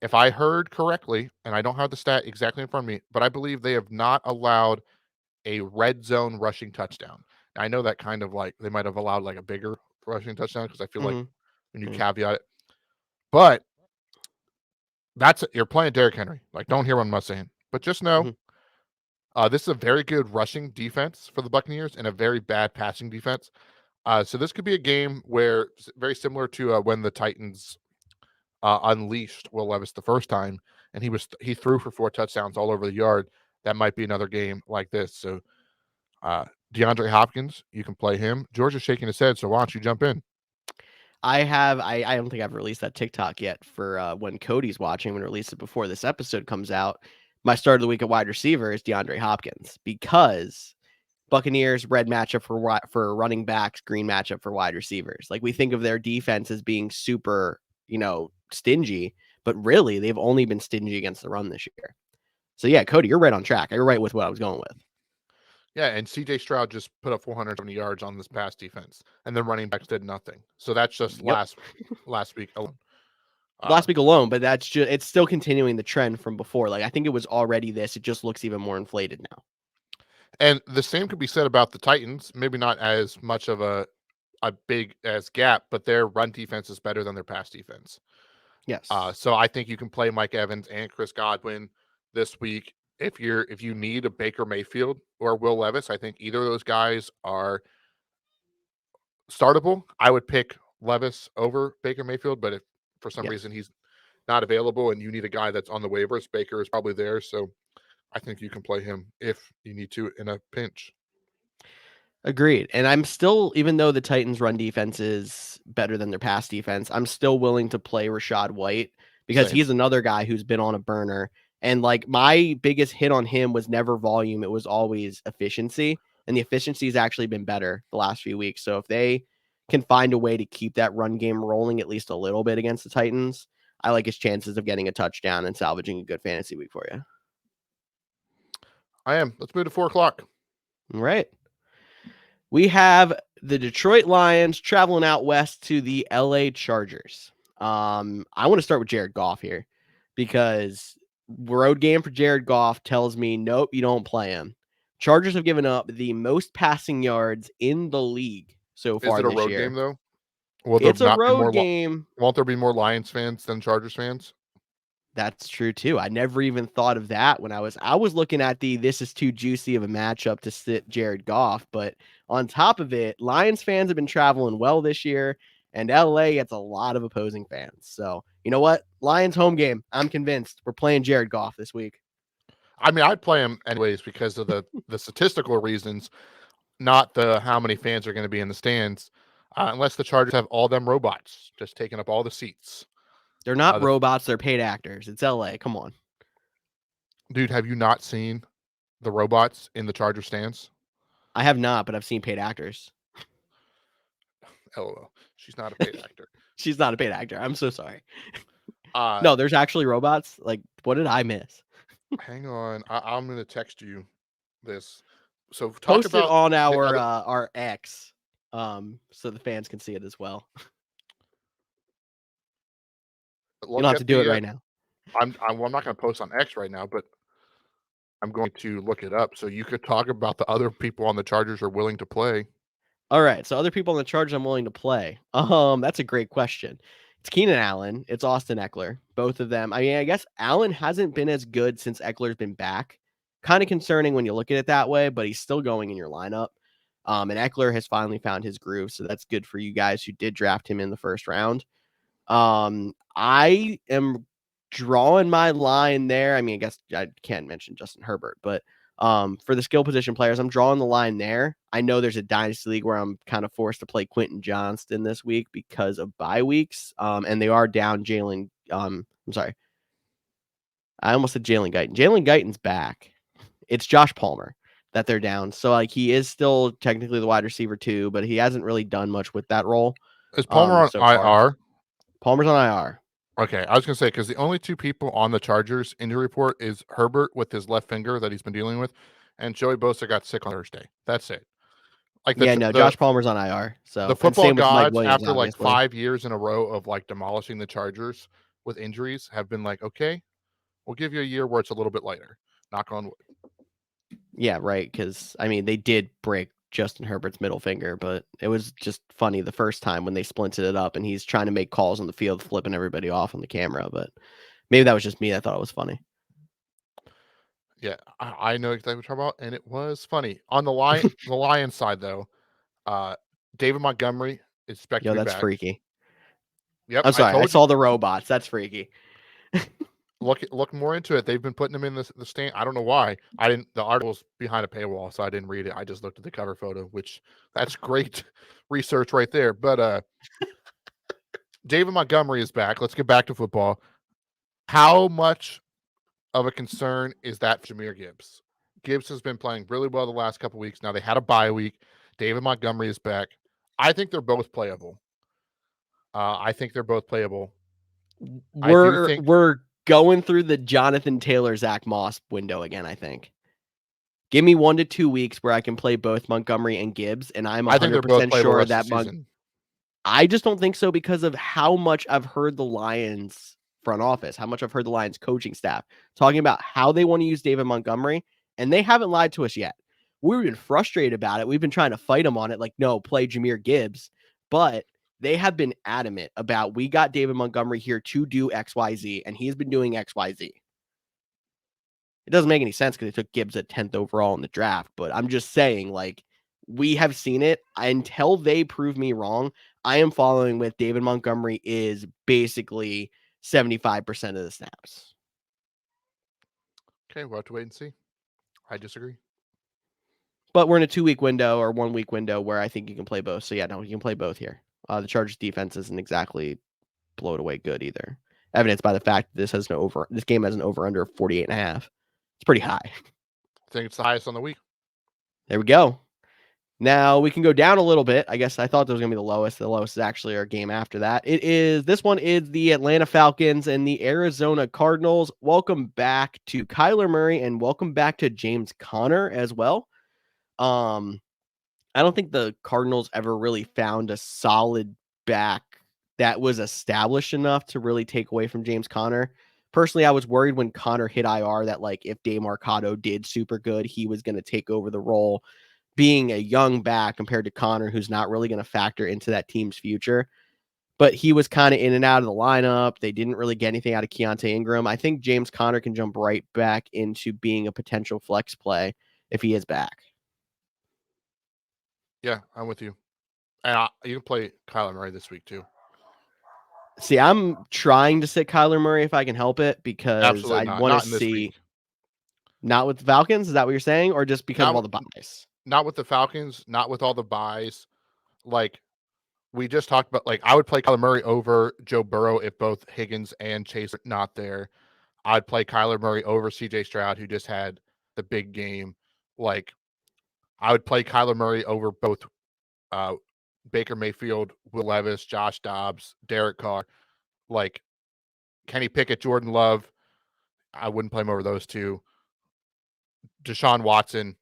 if I heard correctly, and I don't have the stat exactly in front of me, but I believe they have not allowed a red zone rushing touchdown. Now, I know that kind of like they might have allowed like a bigger rushing touchdown because I feel like when you caveat it, but you're playing Derrick Henry. Like, don't hear what I'm saying, but just know this is a very good rushing defense for the Buccaneers and a very bad passing defense. So this could be a game where very similar to when the Titans unleashed Will Levis the first time, and he threw for 4 touchdowns all over the yard. That might be another game like this. So DeAndre Hopkins, you can play him. George is shaking his head, so why don't you jump in? I don't think I've released that TikTok yet for when Cody's watching. I'm going to release it before this episode comes out. my start of the week at wide receiver is DeAndre Hopkins, because Buccaneers red matchup for running backs, green matchup for wide receivers. Like, we think of their defense as being super, stingy, but really they've only been stingy against the run this year. So yeah, Cody, you're right on track. You're right with what I was going with. Yeah, and CJ Stroud just put up 470 yards on this pass defense, and the running backs did nothing. So that's just Yep. last week alone. Last week alone, but it's still continuing the trend from before. Like, I think it was already this. It just looks even more inflated now. And the same could be said about the Titans. Maybe not as much of a big as gap, but their run defense is better than their pass defense. Yes. So I think you can play Mike Evans and Chris Godwin this week. If you need a Baker Mayfield or Will Levis, I think either of those guys are startable. I would pick Levis over Baker Mayfield, but if for some reason he's not available and you need a guy that's on the waivers, Baker is probably there. So I think you can play him if you need to in a pinch. Agreed. And I'm still, even though the Titans' run defense is better than their pass defense, I'm still willing to play Rachaad White, because Same. he's another guy who's been on a burner. And like, my biggest hit on him was never volume, it was always efficiency. And the efficiency has actually been better the last few weeks. So if they can find a way to keep that run game rolling at least a little bit against the Titans, I like his chances of getting a touchdown and salvaging a good fantasy week for you. I am. Let's move to 4:00. All right. We have the Detroit Lions traveling out west to the LA Chargers. I want to start with Jared Goff here, because road game for Jared Goff tells me, nope, you don't play him. Chargers have given up the most passing yards in the league so far Is it a this road year. game though? Will It's a road game. Won't there be more Lions fans than Chargers fans? That's true too. I never even thought of that when I was looking at this is too juicy of a matchup to sit Jared Goff. But on top of it, Lions fans have been traveling well this year, and LA gets a lot of opposing fans. So you know what? Lions home game. I'm convinced we're playing Jared Goff this week. I mean, I'd play him anyways because of the statistical reasons, not the how many fans are going to be in the stands, unless the Chargers have all them robots just taking up all the seats. They're not robots. They're paid actors. It's LA. Come on. Dude, have you not seen the robots in the Charger stands? I have not, but I've seen paid actors. LOL. She's not a paid actor. She's not a paid actor. I'm so sorry. No, there's actually robots. Like, what did I miss? Hang on. I'm going to text you this. So Post it on our X, so the fans can see it as well. You don't have to do it right now. I'm not going to post on X right now, but I'm going to look it up so you could talk about the other people on the Chargers are willing to play. All right, so other people on the Chargers I'm willing to play. That's a great question. It's Keenan Allen. It's Austin Eckler. Both of them. I mean, I guess Allen hasn't been as good since Eckler's been back. Kind of concerning when you look at it that way, but he's still going in your lineup. And Eckler has finally found his groove, so that's good for you guys who did draft him in the first round. I am drawing my line there. I mean, I guess I can't mention Justin Herbert, but for the skill position players, I'm drawing the line there. I know there's a dynasty league where I'm kind of forced to play Quentin Johnston this week because of bye weeks. And they are down Jalen. I'm sorry. I almost said Jalen Guyton. Jalen Guyton's back. It's Josh Palmer that they're down. So like, he is still technically the wide receiver too, but he hasn't really done much with that role. Is Palmer on so IR? far. Palmer's on IR. Okay, I was going to say, because the only two people on the Chargers injury report is Herbert with his left finger that he's been dealing with, and Joey Bosa got sick on Thursday. That's it. Like Josh Palmer's on IR. So the football gods, Williams, after obviously. like 5 years in a row of like demolishing the Chargers with injuries, have been like, okay, we'll give you a year where it's a little bit lighter. Knock on wood. Yeah, right. Because I mean, they did break Justin Herbert's middle finger, but it was just funny the first time when they splinted it up and he's trying to make calls on the field, flipping everybody off on the camera. But maybe that was just me. I thought it was funny. Yeah, I know exactly what you're talking about, and it was funny. On the Lions side, though, David Montgomery is expected to be back. That's freaky. Yep, I'm sorry. I saw the robots. That's freaky. Look more into it. They've been putting him in the stand. I don't know why. The article's behind a paywall, so I didn't read it. I just looked at the cover photo, which that's great research right there. But David Montgomery is back. Let's get back to football. How much of a concern is that Jahmyr Gibbs. Gibbs has been playing really well the last couple weeks. Now they had a bye week. David Montgomery is back. I think they're both playable. I think they're both playable. I do think We're going through the Jonathan Taylor, Zach Moss window again, I think. Give me 1 to 2 weeks where I can play both Montgomery and Gibbs, and I'm I think they're both 100% playable sure rest that of the season. I just don't think so because of how much I've heard the Lions front office, how much I've heard the Lions coaching staff talking about how they want to use David Montgomery, and they haven't lied to us yet. We've been frustrated about it. We've been trying to fight them on it, like, no, play Jahmyr Gibbs, but they have been adamant about we got David Montgomery here to do XYZ, and he's been doing XYZ. It doesn't make any sense because they took Gibbs at 10th overall in the draft, but I'm just saying, like, we have seen it. Until they prove me wrong, I am following with David Montgomery is basically 75% of the snaps. Okay, we'll have to wait and see. I disagree. But we're in a 2-week window or 1-week window where I think you can play both. So, yeah, no, you can play both here. The Chargers defense isn't exactly blow it away good either. Evidenced by the fact that this game has an over-under of 48.5. It's pretty high. I think it's the highest on the week. There we go. Now we can go down a little bit. I guess I thought that was going to be the lowest. The lowest is actually our game after that. This one is the Atlanta Falcons and the Arizona Cardinals. Welcome back to Kyler Murray and welcome back to James Conner as well. I don't think the Cardinals ever really found a solid back that was established enough to really take away from James Conner. Personally, I was worried when Conner hit IR that, like, if Dave Mercado did super good, he was going to take over the role, being a young back compared to Conner, who's not really going to factor into that team's future. But he was kind of in and out of the lineup. They didn't really get anything out of Keontae Ingram. I think James Conner can jump right back into being a potential flex play if he is back. Yeah, I'm with you. And you can play Kyler Murray this week too. See, I'm trying to sit Kyler Murray if I can help it because Absolutely I want to see. Not with the Falcons? Is that what you're saying? Or just because of all the buys? Not with the Falcons, not with all the buys. Like, we just talked about, like, I would play Kyler Murray over Joe Burrow if both Higgins and Chase are not there. I'd play Kyler Murray over CJ Stroud, who just had the big game. Like, I would play Kyler Murray over both Baker Mayfield, Will Levis, Josh Dobbs, Derek Carr, like Kenny Pickett, Jordan Love. I wouldn't play him over those two. Deshaun Watson,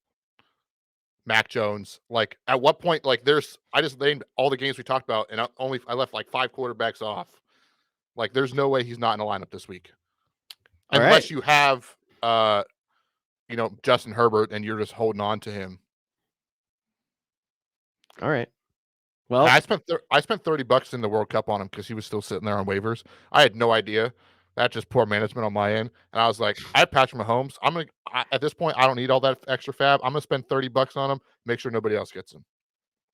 Mac Jones. Like, at what point, like, I just named all the games we talked about, and I left like 5 quarterbacks off. Like, there's no way he's not in a lineup this week. Unless you have, Justin Herbert and you're just holding on to him. All right. Well, I spent $30 in the World Cup on him because he was still sitting there on waivers. I had no idea. That's just poor management on my end. And I was like, I have Patrick Mahomes. At this point, I don't need all that extra fab. I'm gonna spend $30 on him. Make sure nobody else gets him.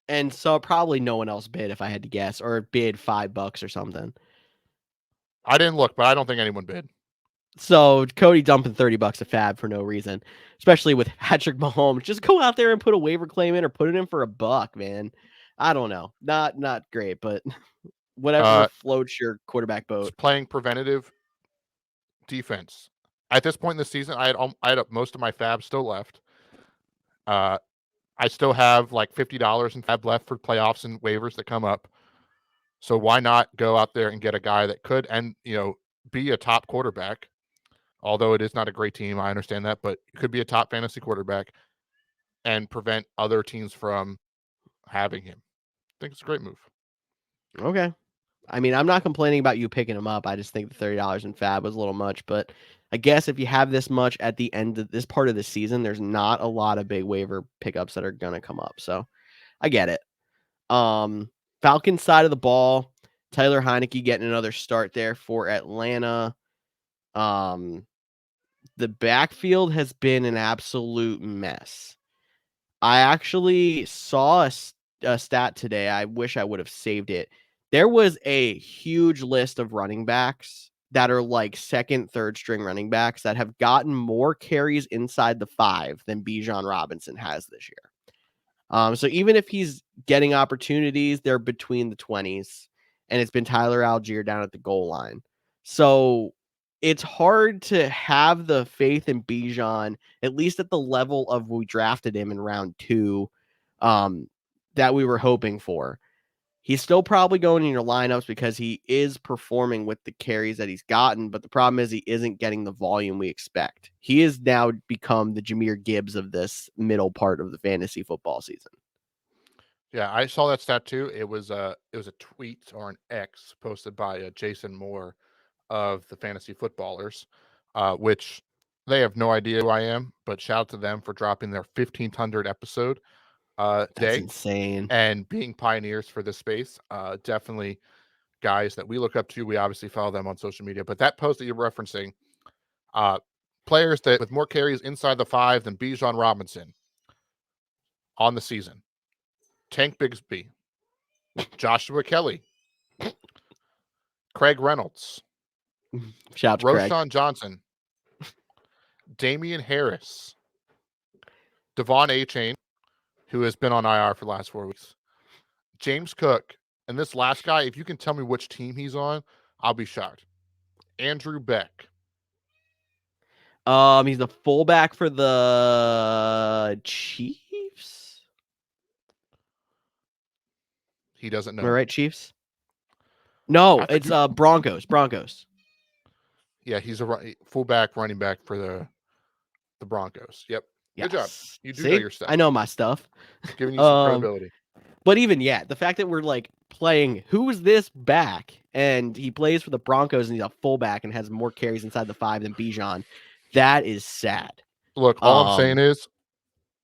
And so probably no one else bid if I had to guess, or bid $5 or something. I didn't look, but I don't think anyone bid. So Cody dumping $30 a fab for no reason, especially with Patrick Mahomes. Just go out there and put a waiver claim in or put it in for $1, man. I don't know. Not great, but whatever floats your quarterback boat. Just playing preventative defense. At this point in the season, I had most of my fab still left. I still have like $50 in fab left for playoffs and waivers that come up. So why not go out there and get a guy that could be a top quarterback? Although it is not a great team, I understand that, but it could be a top fantasy quarterback and prevent other teams from having him. I think it's a great move. Okay. I mean, I'm not complaining about you picking him up. I just think the $30 in fab was a little much, but I guess if you have this much at the end of this part of the season, there's not a lot of big waiver pickups that are going to come up. So I get it. Falcons side of the ball, Tyler Heineke getting another start there for Atlanta. The backfield has been an absolute mess. I actually saw a stat today. I wish I would have saved it. There was a huge list of running backs that are like second, third string running backs that have gotten more carries inside the 5 than Bijan Robinson has this year. So even if he's getting opportunities, they're between the 20s, and it's been Tyler Algier down at the goal line. So it's hard to have the faith in Bijan, at least at the level of we drafted him in round 2, that we were hoping for. He's still probably going in your lineups because he is performing with the carries that he's gotten, but the problem is he isn't getting the volume we expect. He has now become the Jahmyr Gibbs of this middle part of the fantasy football season. Yeah, I saw that stat too. It was a tweet or an X posted by Jason Moore of the Fantasy Footballers, which they have no idea who I am, but shout out to them for dropping their 1500 episode That's day insane. and being pioneers for this space. Definitely guys that we look up to. We obviously follow them on social media, but that post that you're referencing, players that with more carries inside the 5 than Bijan Robinson on the season: Tank Bigsby, Joshua Kelly, Craig Reynolds, Shout out to Craig. Roshan Johnson, Damian Harris, Devon A-Chain, who has been on IR for the last 4 weeks, James Cook, and this last guy, if you can tell me which team he's on, I'll be shocked. Andrew Beck. He's the fullback for the Chiefs. He doesn't know. Am I right, Chiefs? No, it's Broncos. Broncos. Yeah, he's a fullback, running back for the Broncos. Yep. Yes. Good job. You do See? know your stuff. I know my stuff. Giving you some credibility. But even the fact that we're like playing who's this back and he plays for the Broncos and he's a fullback and has more carries inside the 5 than Bijan, that is sad. Look, all I'm saying is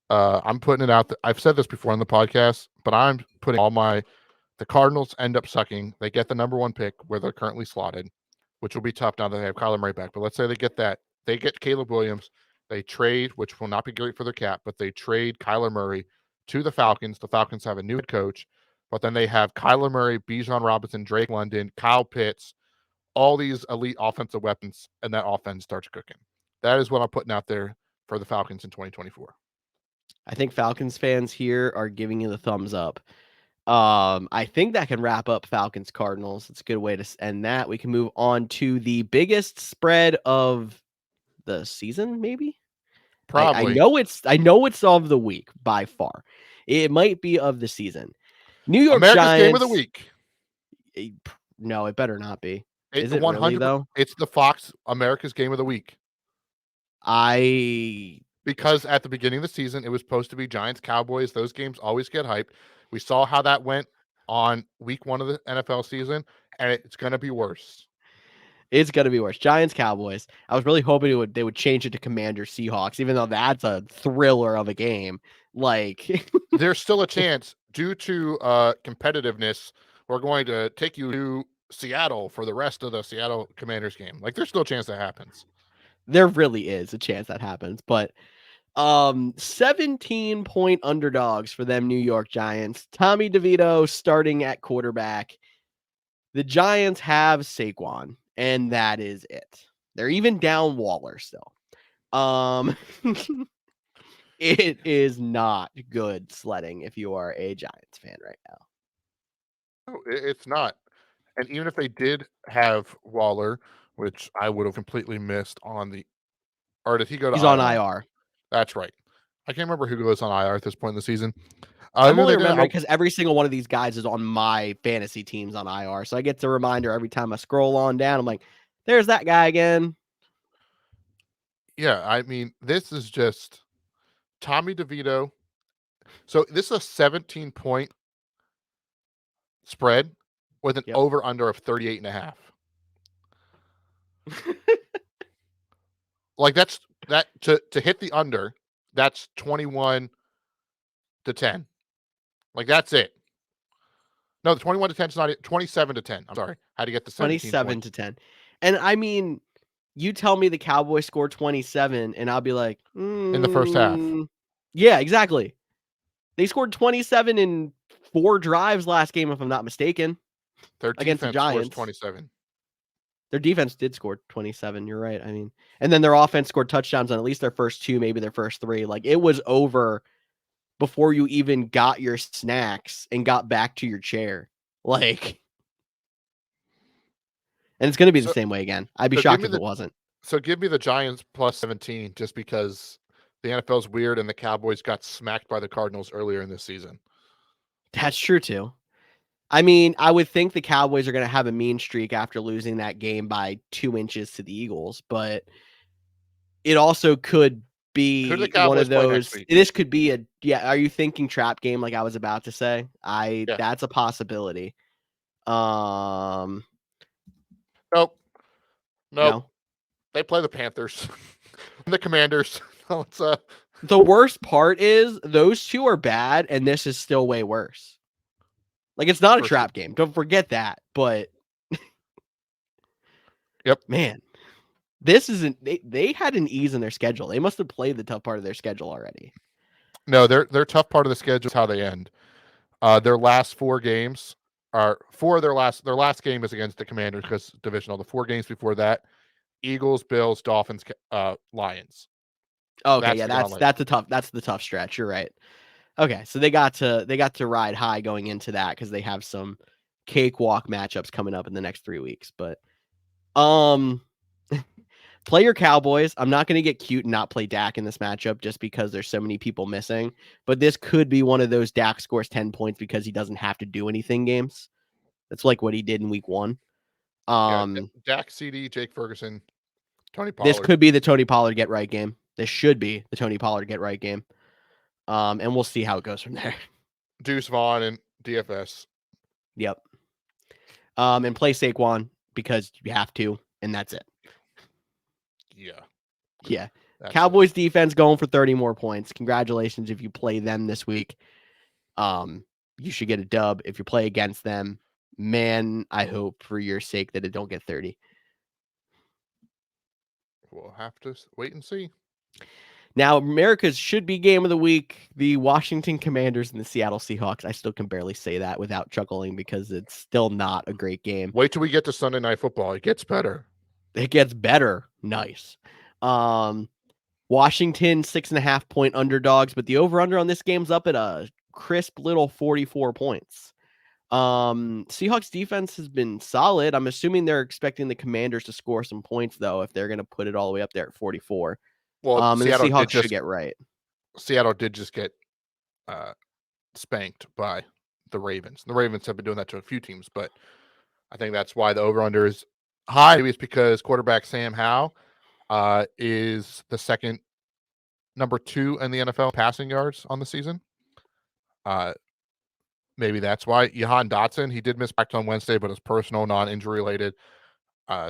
I'm putting it out. I've said this before on the podcast, but I'm putting the Cardinals end up sucking. They get the number 1 pick where they're currently slotted, which will be tough now that they have Kyler Murray back. But let's say they get that. They get Caleb Williams. They trade, which will not be great for their cap, but they trade Kyler Murray to the Falcons. The Falcons have a new head coach, but then they have Kyler Murray, Bijan Robinson, Drake London, Kyle Pitts, all these elite offensive weapons, and that offense starts cooking. That is what I'm putting out there for the Falcons in 2024. I think Falcons fans here are giving you the thumbs up. I think that can wrap up Falcons Cardinals. It's a good way to end that. We can move on to the biggest spread of the season, maybe. Probably. I know it's of the week by far. It might be of the season. New York America's Giants. game of the week. No, it better not be. Is it 100, really, though? It's the Fox America's game of the week. Because at the beginning of the season, it was supposed to be Giants, Cowboys. Those games always get hyped. We saw how that went on week 1 of the NFL season, and it's going to be worse. It's going to be worse. Giants, Cowboys. I was really hoping they would change it to Commanders, Seahawks, even though that's a thriller of a game. Like, there's still a chance due to competitiveness. We're going to take you to Seattle for the rest of the Seattle Commanders game. Like, there's still a chance that happens. There really is a chance that happens, but 17-point underdogs for them New York Giants. Tommy DeVito starting at quarterback. The Giants have Saquon, and that is it. They're even down Waller still. It is not good sledding if you are a Giants fan right now. No, it's not. And even if they did have Waller, which I would have completely missed or did he go to He's IR? on IR. That's right. I can't remember who goes on IR at this point in the season. I'm only remembering because every single one of these guys is on my fantasy teams on IR. So I get the reminder every time I scroll on down. I'm like, there's that guy again. Yeah, I mean, this is just Tommy DeVito. So this is a 17-point spread with an over-under of 38.5. Like that to hit the under, that's 21-10. Like that's it. No, the 21-10 is not it. 27-10. I'm sorry. I had to get the 27-10. And I mean, you tell me the Cowboys score 27 and I'll be like, in the first half. Yeah, exactly. They scored 27 in 4 drives last game, if I'm not mistaken. Their against the Giants. 27. Their defense did score 27. You're right. I mean, and then their offense scored touchdowns on at least their first 2, maybe their first 3. Like, it was over before you even got your snacks and got back to your chair. Like, And it's going to be the same way again. I'd be shocked if it wasn't. So give me the Giants plus 17 just because the NFL's weird and the Cowboys got smacked by the Cardinals earlier in this season. That's true too. I mean, I would think the Cowboys are going to have a mean streak after losing that game by 2 inches to the Eagles, but it also could Who do the be one of Cowboys play next those. week? This could be Are you thinking trap game like I was about to say? Yeah. That's a possibility. Nope. No. They play the Panthers and the Commanders. The worst part is those two are bad, and this is still way worse. Like, it's not a trap game. Don't forget that. But yep, man, this isn't. They had an ease in their schedule. They must have played the tough part of their schedule already. No, their tough part of the schedule is how they end. Their last 4 games are their last game is against the Commanders because divisional. The 4 games before that, Eagles, Bills, Dolphins, Lions. Okay, that's the tough stretch. You're right. Okay, so they got to ride high going into that because they have some cakewalk matchups coming up in the next 3 weeks. But play your Cowboys. I'm not going to get cute and not play Dak in this matchup just because there's so many people missing. But this could be one of those Dak scores 10 points because he doesn't have to do anything games. That's like what he did in week 1. Dak, CD, Jake Ferguson, Tony Pollard. This could be the Tony Pollard get right game. This should be the Tony Pollard get right game. And we'll see how it goes from there. Deuce Vaughn and DFS. Yep. And play Saquon because you have to, and that's it. Yeah. Cowboys defense going for 30 more points. Congratulations if you play them this week. You should get a dub. If you play against them, man, I hope for your sake that it don't get 30. We'll have to wait and see. Now, America's should be game of the week, the Washington Commanders and the Seattle Seahawks. I still can barely say that without chuckling because it's still not a great game. Wait till we get to Sunday Night Football. It gets better. It gets better. Nice. Washington 6.5 point underdogs, but the over-under on this game's up at a crisp little 44 points. Seahawks defense has been solid. I'm assuming they're expecting the Commanders to score some points, though, if they're going to put it all the way up there at 44. Well, and the Seahawks should get right. Seattle did just get spanked by the Ravens. The Ravens have been doing that to a few teams, but I think that's why the over-under is high. Maybe it's because quarterback Sam Howell is the second number 2 in the NFL passing yards on the season. Maybe that's why. Jahan Dotson, he did miss practice on Wednesday, but it's personal, non-injury related.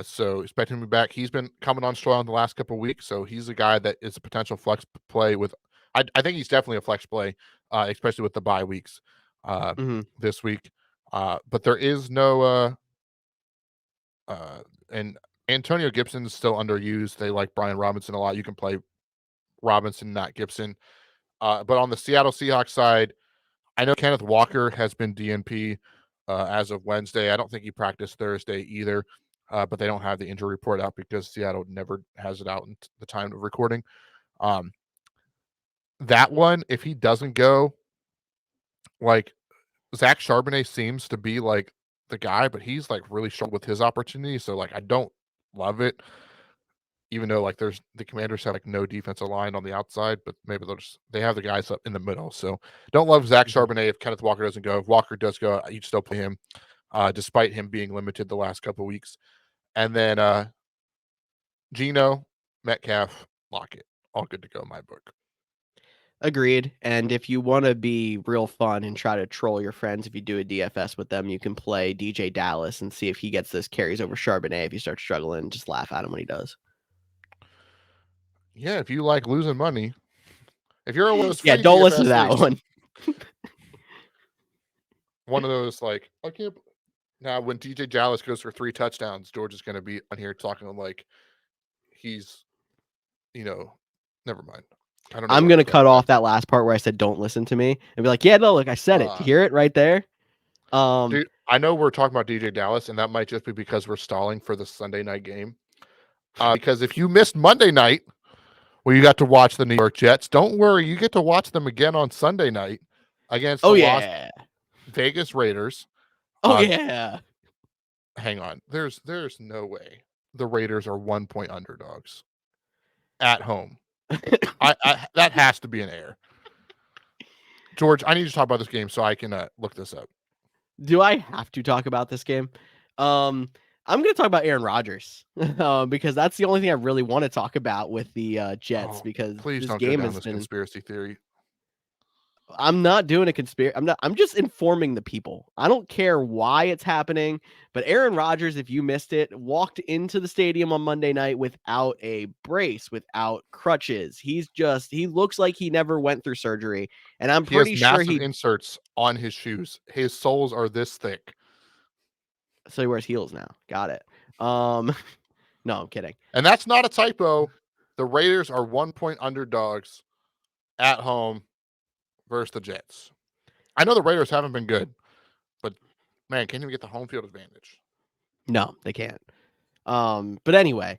So expect him to be back. He's been coming on strong the last couple of weeks, so he's a guy that is a potential flex play with. I think he's definitely a flex play, especially with the bye weeks this week. But there is no and Antonio Gibson is still underused. They like Brian Robinson a lot. You can play Robinson, not Gibson. But on the Seattle Seahawks side, I know Kenneth Walker has been DNP as of Wednesday. I don't think he practiced Thursday either, but they don't have the injury report out because Seattle never has it out in the time of recording. That one, if he doesn't go, like Zach Charbonnet seems to be like the guy, but he's like really strong with his opportunity. So like I don't love it, even though like the Commanders have like no defensive line on the outside, but maybe they have the guys up in the middle. So don't love Zach Charbonnet if Kenneth Walker doesn't go. If Walker does go, you'd still play him, despite him being limited the last couple of weeks. And then Geno, Metcalf, Lockett, all good to go in my book. Agreed. And if you want to be real fun and try to troll your friends, if you do a DFS with them, you can play DJ Dallas and see if he gets those carries over Charbonnet. If you start struggling, just laugh at him when he does. Yeah, if you like losing money, if you're one of those don't DFS listen to that one. One of those like I can't. Now when DJ Dallas goes for 3 touchdowns, George is going to be on here talking like he's, never mind. I don't know. I'm going to cut off that last part where I said don't listen to me and be like, yeah, no, look, I said it. You hear it right there? Dude, I know we're talking about DJ Dallas, and that might just be because we're stalling for the Sunday night game. Because if you missed Monday night, where you got to watch the New York Jets, don't worry, you get to watch them again on Sunday night against the Las Vegas Raiders. Yeah. hang on. There's no way the Raiders are 1-point underdogs at home. I that has to be an error. George, I need to talk about this game so I can look this up. Do I have to talk about this game? I'm going to talk about Aaron Rodgers because that's the only thing I really want to talk about with the Jets, because Please this don't go game down has this been. conspiracy theory. I'm not doing a conspiracy. I'm just informing the people. I don't care why it's happening, but Aaron Rodgers, if you missed it, walked into the stadium on Monday night without a brace, without crutches. He looks like he never went through surgery, and I'm He has pretty sure massive inserts on his shoes. His soles are this thick. So he wears heels now. Got it. No, I'm kidding. And that's not a typo. The Raiders are 1-point underdogs at home versus the Jets. I know the Raiders haven't been good, but man, can't even get the home field advantage. No, they can't. But anyway,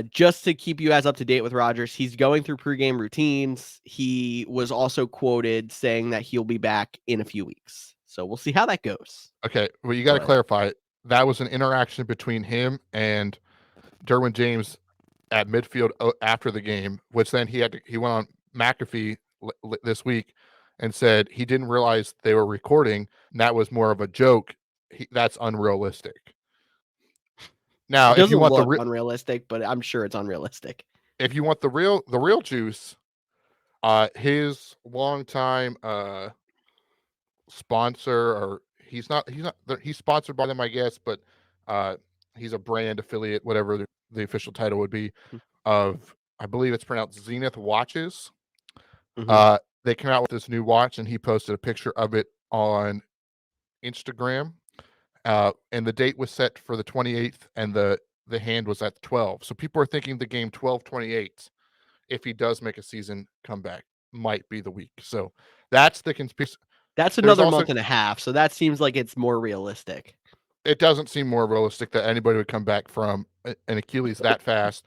just to keep you guys up to date with Rodgers, he's going through pregame routines. He was also quoted saying that he'll be back in a few weeks. So we'll see how that goes. Okay, well, you got to clarify. That was an interaction between him and Derwin James at midfield after the game, which then he went on McAfee this week and said he didn't realize they were recording, and that was more of a joke. That's unrealistic. Now, it doesn't look unrealistic, but I'm sure it's unrealistic. If you want the real juice, his longtime sponsor, or he's sponsored by them, I guess, but he's a brand affiliate, whatever the official title would be, of, I believe it's pronounced Zenith Watches. They came out with this new watch, and he posted a picture of it on Instagram. And the date was set for the 28th, and the hand was at 12. So people are thinking the game 12/28, if he does make a season comeback, might be the week. So that's the conspiracy. That's another month and a half, so that seems like it's more realistic. It doesn't seem more realistic that anybody would come back from an Achilles that fast.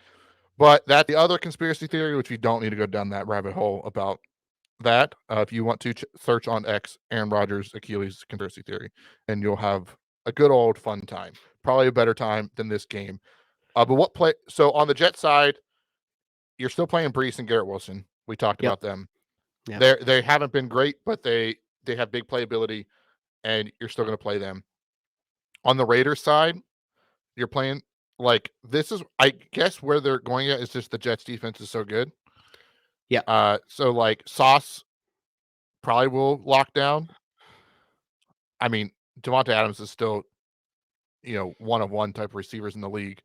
But that's the other conspiracy theory, which you don't need to go down that rabbit hole about that. If you want to search on X, Aaron Rodgers Achilles conspiracy theory, and you'll have a good old fun time. Probably a better time than this game. But so on the Jet side, you're still playing Breece and Garrett Wilson. We talked about them. Yep. They haven't been great, but they have big playability, and you're still going to play them. On the Raiders side, you're playing, like, this is, I guess, where they're going at is just the Jets defense is so good. Yeah. So like Sauce probably will lock down. I mean, Devontae Adams is still, one of one type of receivers in the league.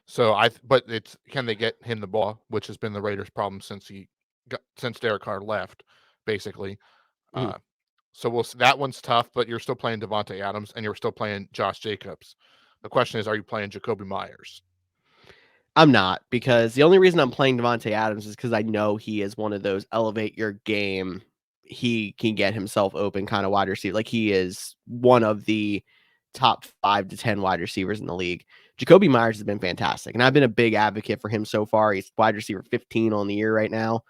So but it's, can they get him the ball, which has been the Raiders' problem since Derek Carr left, basically. So that one's tough, but you're still playing Devontae Adams, and you're still playing Josh Jacobs. The question is, are you playing Jacoby Myers? I'm not, because the only reason I'm playing Devontae Adams is because I know he is one of those elevate your game. He can get himself open kind of wide receiver. Like, he is one of the top 5 to 10 wide receivers in the league. Jacoby Myers has been fantastic, and I've been a big advocate for him so far. He's wide receiver 15 on the year right now.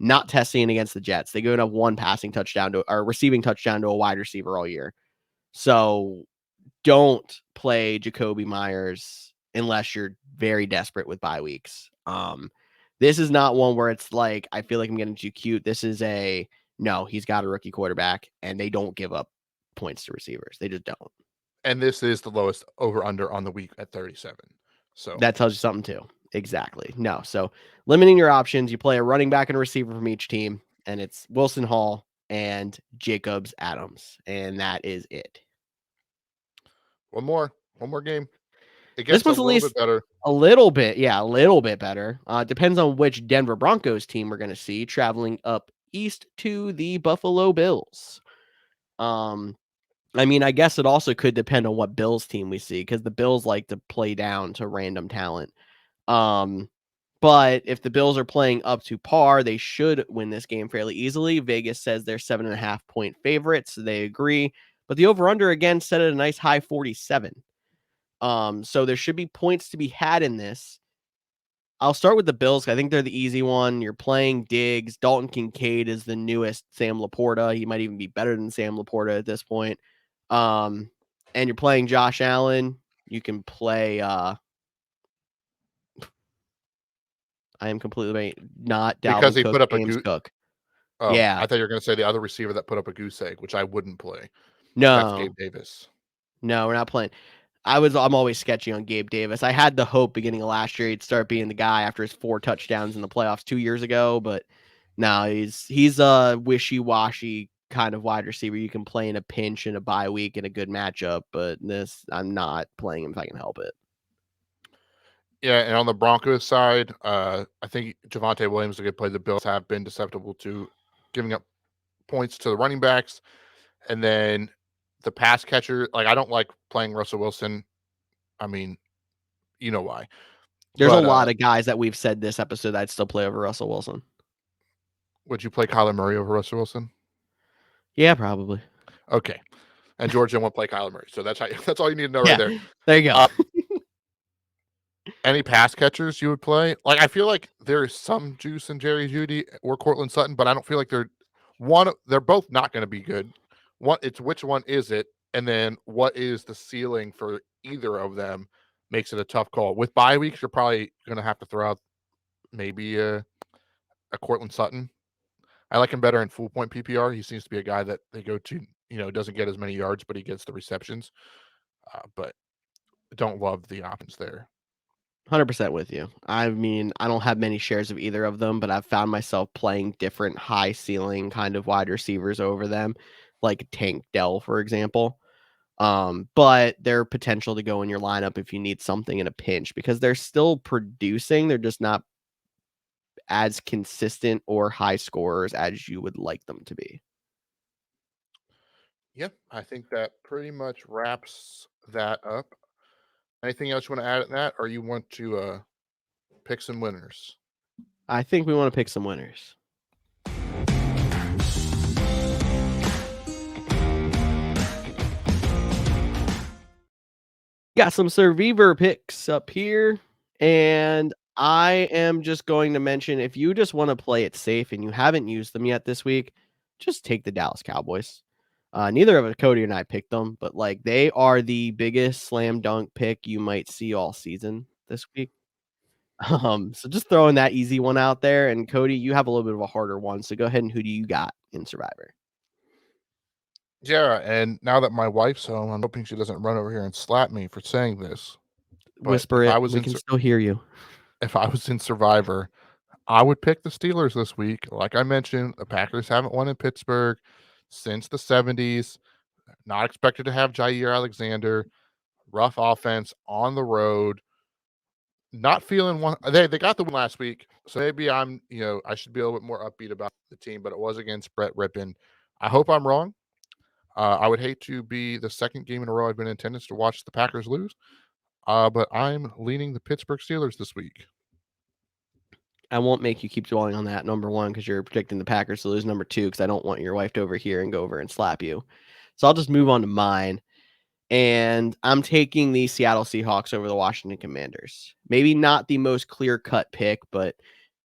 Not testing against the Jets. They go to have one receiving touchdown to a wide receiver all year. So don't play Jacoby Myers unless you're very desperate with bye weeks. This is not one where it's like, I feel like I'm getting too cute. This is no, he's got a rookie quarterback, and they don't give up points to receivers. They just don't. And this is the lowest over-under on the week at 37. So that tells you something too. Exactly. No. So limiting your options, you play a running back and a receiver from each team, and it's Wilson, Hall, and Jacobs, Adams. And that is it. One more game. It gets this was a little bit better. A little bit better. Depends on which Denver Broncos team we're going to see traveling up east to the Buffalo Bills. I mean, I guess it also could depend on what Bills team we see, because the Bills like to play down to random talent. But if the Bills are playing up to par, they should win this game fairly easily. Vegas says they're 7.5 point favorites. So they agree. But the over-under, again, set at a nice high 47. So there should be points to be had in this. I'll start with the Bills. I think they're the easy one. You're playing Diggs. Dalton Kincaid is the newest Sam Laporta. He might even be better than Sam Laporta at this point. And you're playing Josh Allen. You can play. I am completely not because Dalvin he Cook, put up a James goose. Cook. Oh, Yeah, I thought you were going to say the other receiver that put up a goose egg, which I wouldn't play. That's Gabe no, Davis. no, we're not playing. I'm always sketchy on Gabe Davis. I had the hope beginning of last year he'd start being the guy after his 4 touchdowns in the playoffs 2 years ago, but no, he's a wishy-washy kind of wide receiver you can play in a pinch in a bye week in a good matchup, but this I'm not playing him if I can help it. Yeah, and on the Broncos side, I think Javonte Williams, a good play. The Bills have been susceptible to giving up points to the running backs. And then the pass catcher, like I don't like playing Russell Wilson. I mean, you know why. There's a But lot of guys that we've said this episode I'd still play over Russell Wilson. would you play Kyler Murray over Russell Wilson? Yeah, probably. Okay. And Georgia won't play Kyler Murray. So that's all you need to know right Yeah, there. there you go. Any pass catchers you would play? Like I feel like there's some juice in Jerry Jeudy or Cortland Sutton, but I don't feel like they're both not going to be good. It's which one is it? And then what is the ceiling for either of them makes it a tough call. With bye weeks, you're probably going to have to throw out maybe a Cortland Sutton. I like him better in full point PPR. He seems to be a guy that they go to, doesn't get as many yards, but he gets the receptions. But don't love the options there. 100% with you. I mean, I don't have many shares of either of them, but I've found myself playing different high ceiling kind of wide receivers over them, like Tank Dell, for example. But their potential to go in your lineup if you need something in a pinch because they're still producing. They're just not as consistent or high scorers as you would like them to be. Yep, I think that pretty much wraps that up. Anything else you want to add to that, or you want to pick some winners? I think we want to pick some winners. Got some Survivor picks up here, and I am just going to mention if you just want to play it safe and you haven't used them yet this week, just take the Dallas Cowboys. Neither of us, Cody and I, picked them, but like they are the biggest slam dunk pick you might see all season this week. So just throwing that easy one out there. And Cody, you have a little bit of a harder one, so go ahead and who do you got in Survivor? Yeah, and now that my wife's home, I'm hoping she doesn't run over here and slap me for saying this. But Whisper it. We can still hear you. if I was in Survivor, I would pick the Steelers this week. Like I mentioned, the Packers haven't won in Pittsburgh since the 70s. Not expected to have Jair Alexander. Rough offense on the road. Not feeling one. They got the win last week, so maybe I should be a little bit more upbeat about the team. But it was against Brett Rippon. I hope I'm wrong. I would hate to be the second game in a row I've been in attendance to watch the Packers lose. But I'm leaning the Pittsburgh Steelers this week. I won't make you keep dwelling on that, number one, because you're predicting the Packers to lose, number two, because I don't want your wife to overhear and go over and slap you. So I'll just move on to mine. And I'm taking the Seattle Seahawks over the Washington Commanders. Maybe not the most clear-cut pick, but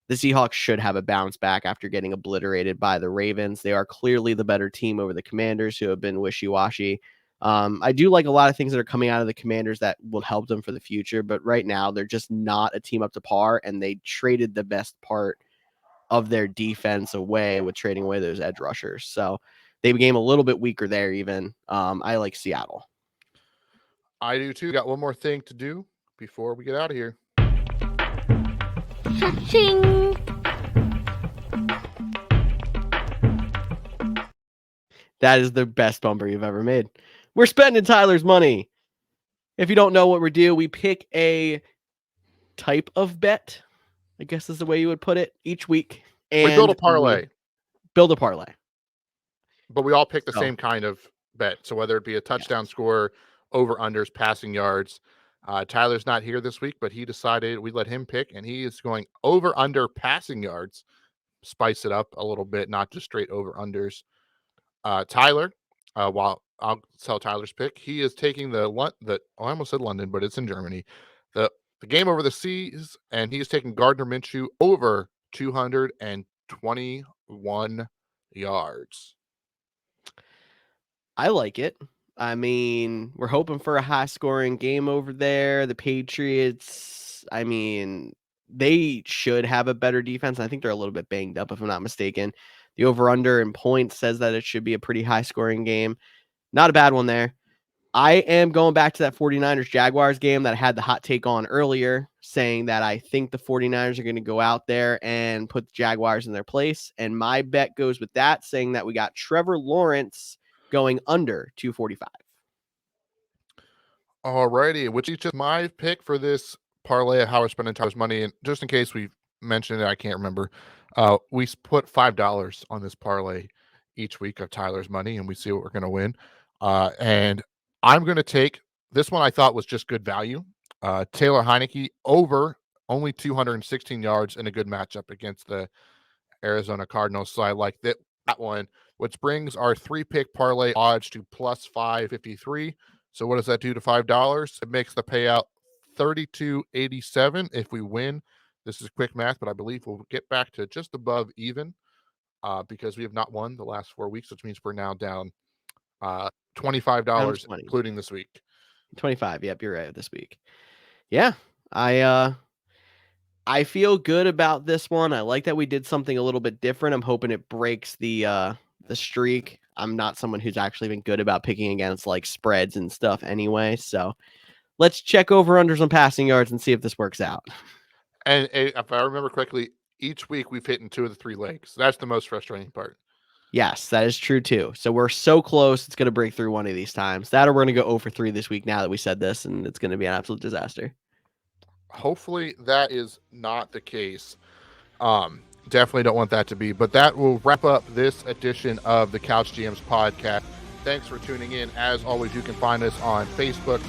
the Seahawks should have a bounce back after getting obliterated by the Ravens. They are clearly the better team over the Commanders, who have been wishy-washy. I do like a lot of things that are coming out of the Commanders that will help them for the future, but right now they're just not a team up to par, and they traded the best part of their defense away with trading away those edge rushers. So they became a little bit weaker there even. I like Seattle. I do too. Got one more thing to do before we get out of here. Cha-ching! That is the best bumper you've ever made. We're spending Tyler's money. If you don't know what we do, we pick a type of bet, I guess is the way you would put it, each week. And we build a parlay. Build a parlay. But we all pick the same kind of bet. So whether it be a touchdown score, over-unders, passing yards. Tyler's not here this week, but he decided we let him pick, and he is going over-under passing yards. Spice it up a little bit, not just straight over-unders. Tyler, while I'll tell Tyler's pick, he is taking I almost said London, but it's in Germany. The game over the seas, and he's taking Gardner Minshew over 221 yards. I like it. I mean, we're hoping for a high-scoring game over there. The Patriots, I mean, they should have a better defense. I think they're a little bit banged up, if I'm not mistaken. The over-under in points says that it should be a pretty high-scoring game. Not a bad one there. I am going back to that 49ers-Jaguars game that I had the hot take on earlier, saying that I think the 49ers are going to go out there and put the Jaguars in their place. And my bet goes with that, saying that we got Trevor Lawrence going under 245. Alrighty, which is just my pick for this parlay of how we're spending Tyler's money. And just in case we mentioned it, I can't remember. We put $5 on this parlay each week of Tyler's money, and we see what we're going to win. And I'm going to take this one. I thought was just good value. Taylor Heineke over only 216 yards in a good matchup against the Arizona Cardinals. So I like that one, which brings our 3-pick parlay odds to plus 553. So what does that do to $5? It makes the payout $32.87 if we win. This is quick math, but I believe we'll get back to just above even because we have not won the last 4 weeks, which means we're now down $25, including this week. 25. Yep, you're right. This week. Yeah, I feel good about this one. I like that we did something a little bit different. I'm hoping it breaks the streak. I'm not someone who's actually been good about picking against like spreads and stuff anyway. So let's check over-unders on passing yards and see if this works out. And if I remember correctly, each week we've hit in 2 of the 3 legs. That's the most frustrating part. Yes, that is true too. So we're so close. It's going to break through one of these times. That or we're going to go 0 for 3 this week now that we said this, and it's going to be an absolute disaster. Hopefully that is not the case. Definitely don't want that to be. But that will wrap up this edition of the Couch GMs podcast. Thanks for tuning in. As always, you can find us on Facebook,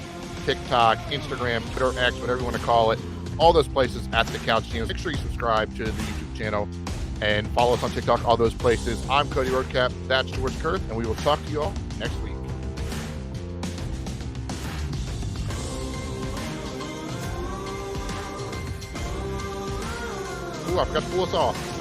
TikTok, Instagram, Twitter, X, whatever you want to call it. All those places at the Couch GMs. Make sure you subscribe to the YouTube channel and follow us on TikTok, all those places. I'm Cody Roadcap. That's George Kerth, and we will talk to you all next week. Ooh, I forgot to pull us off.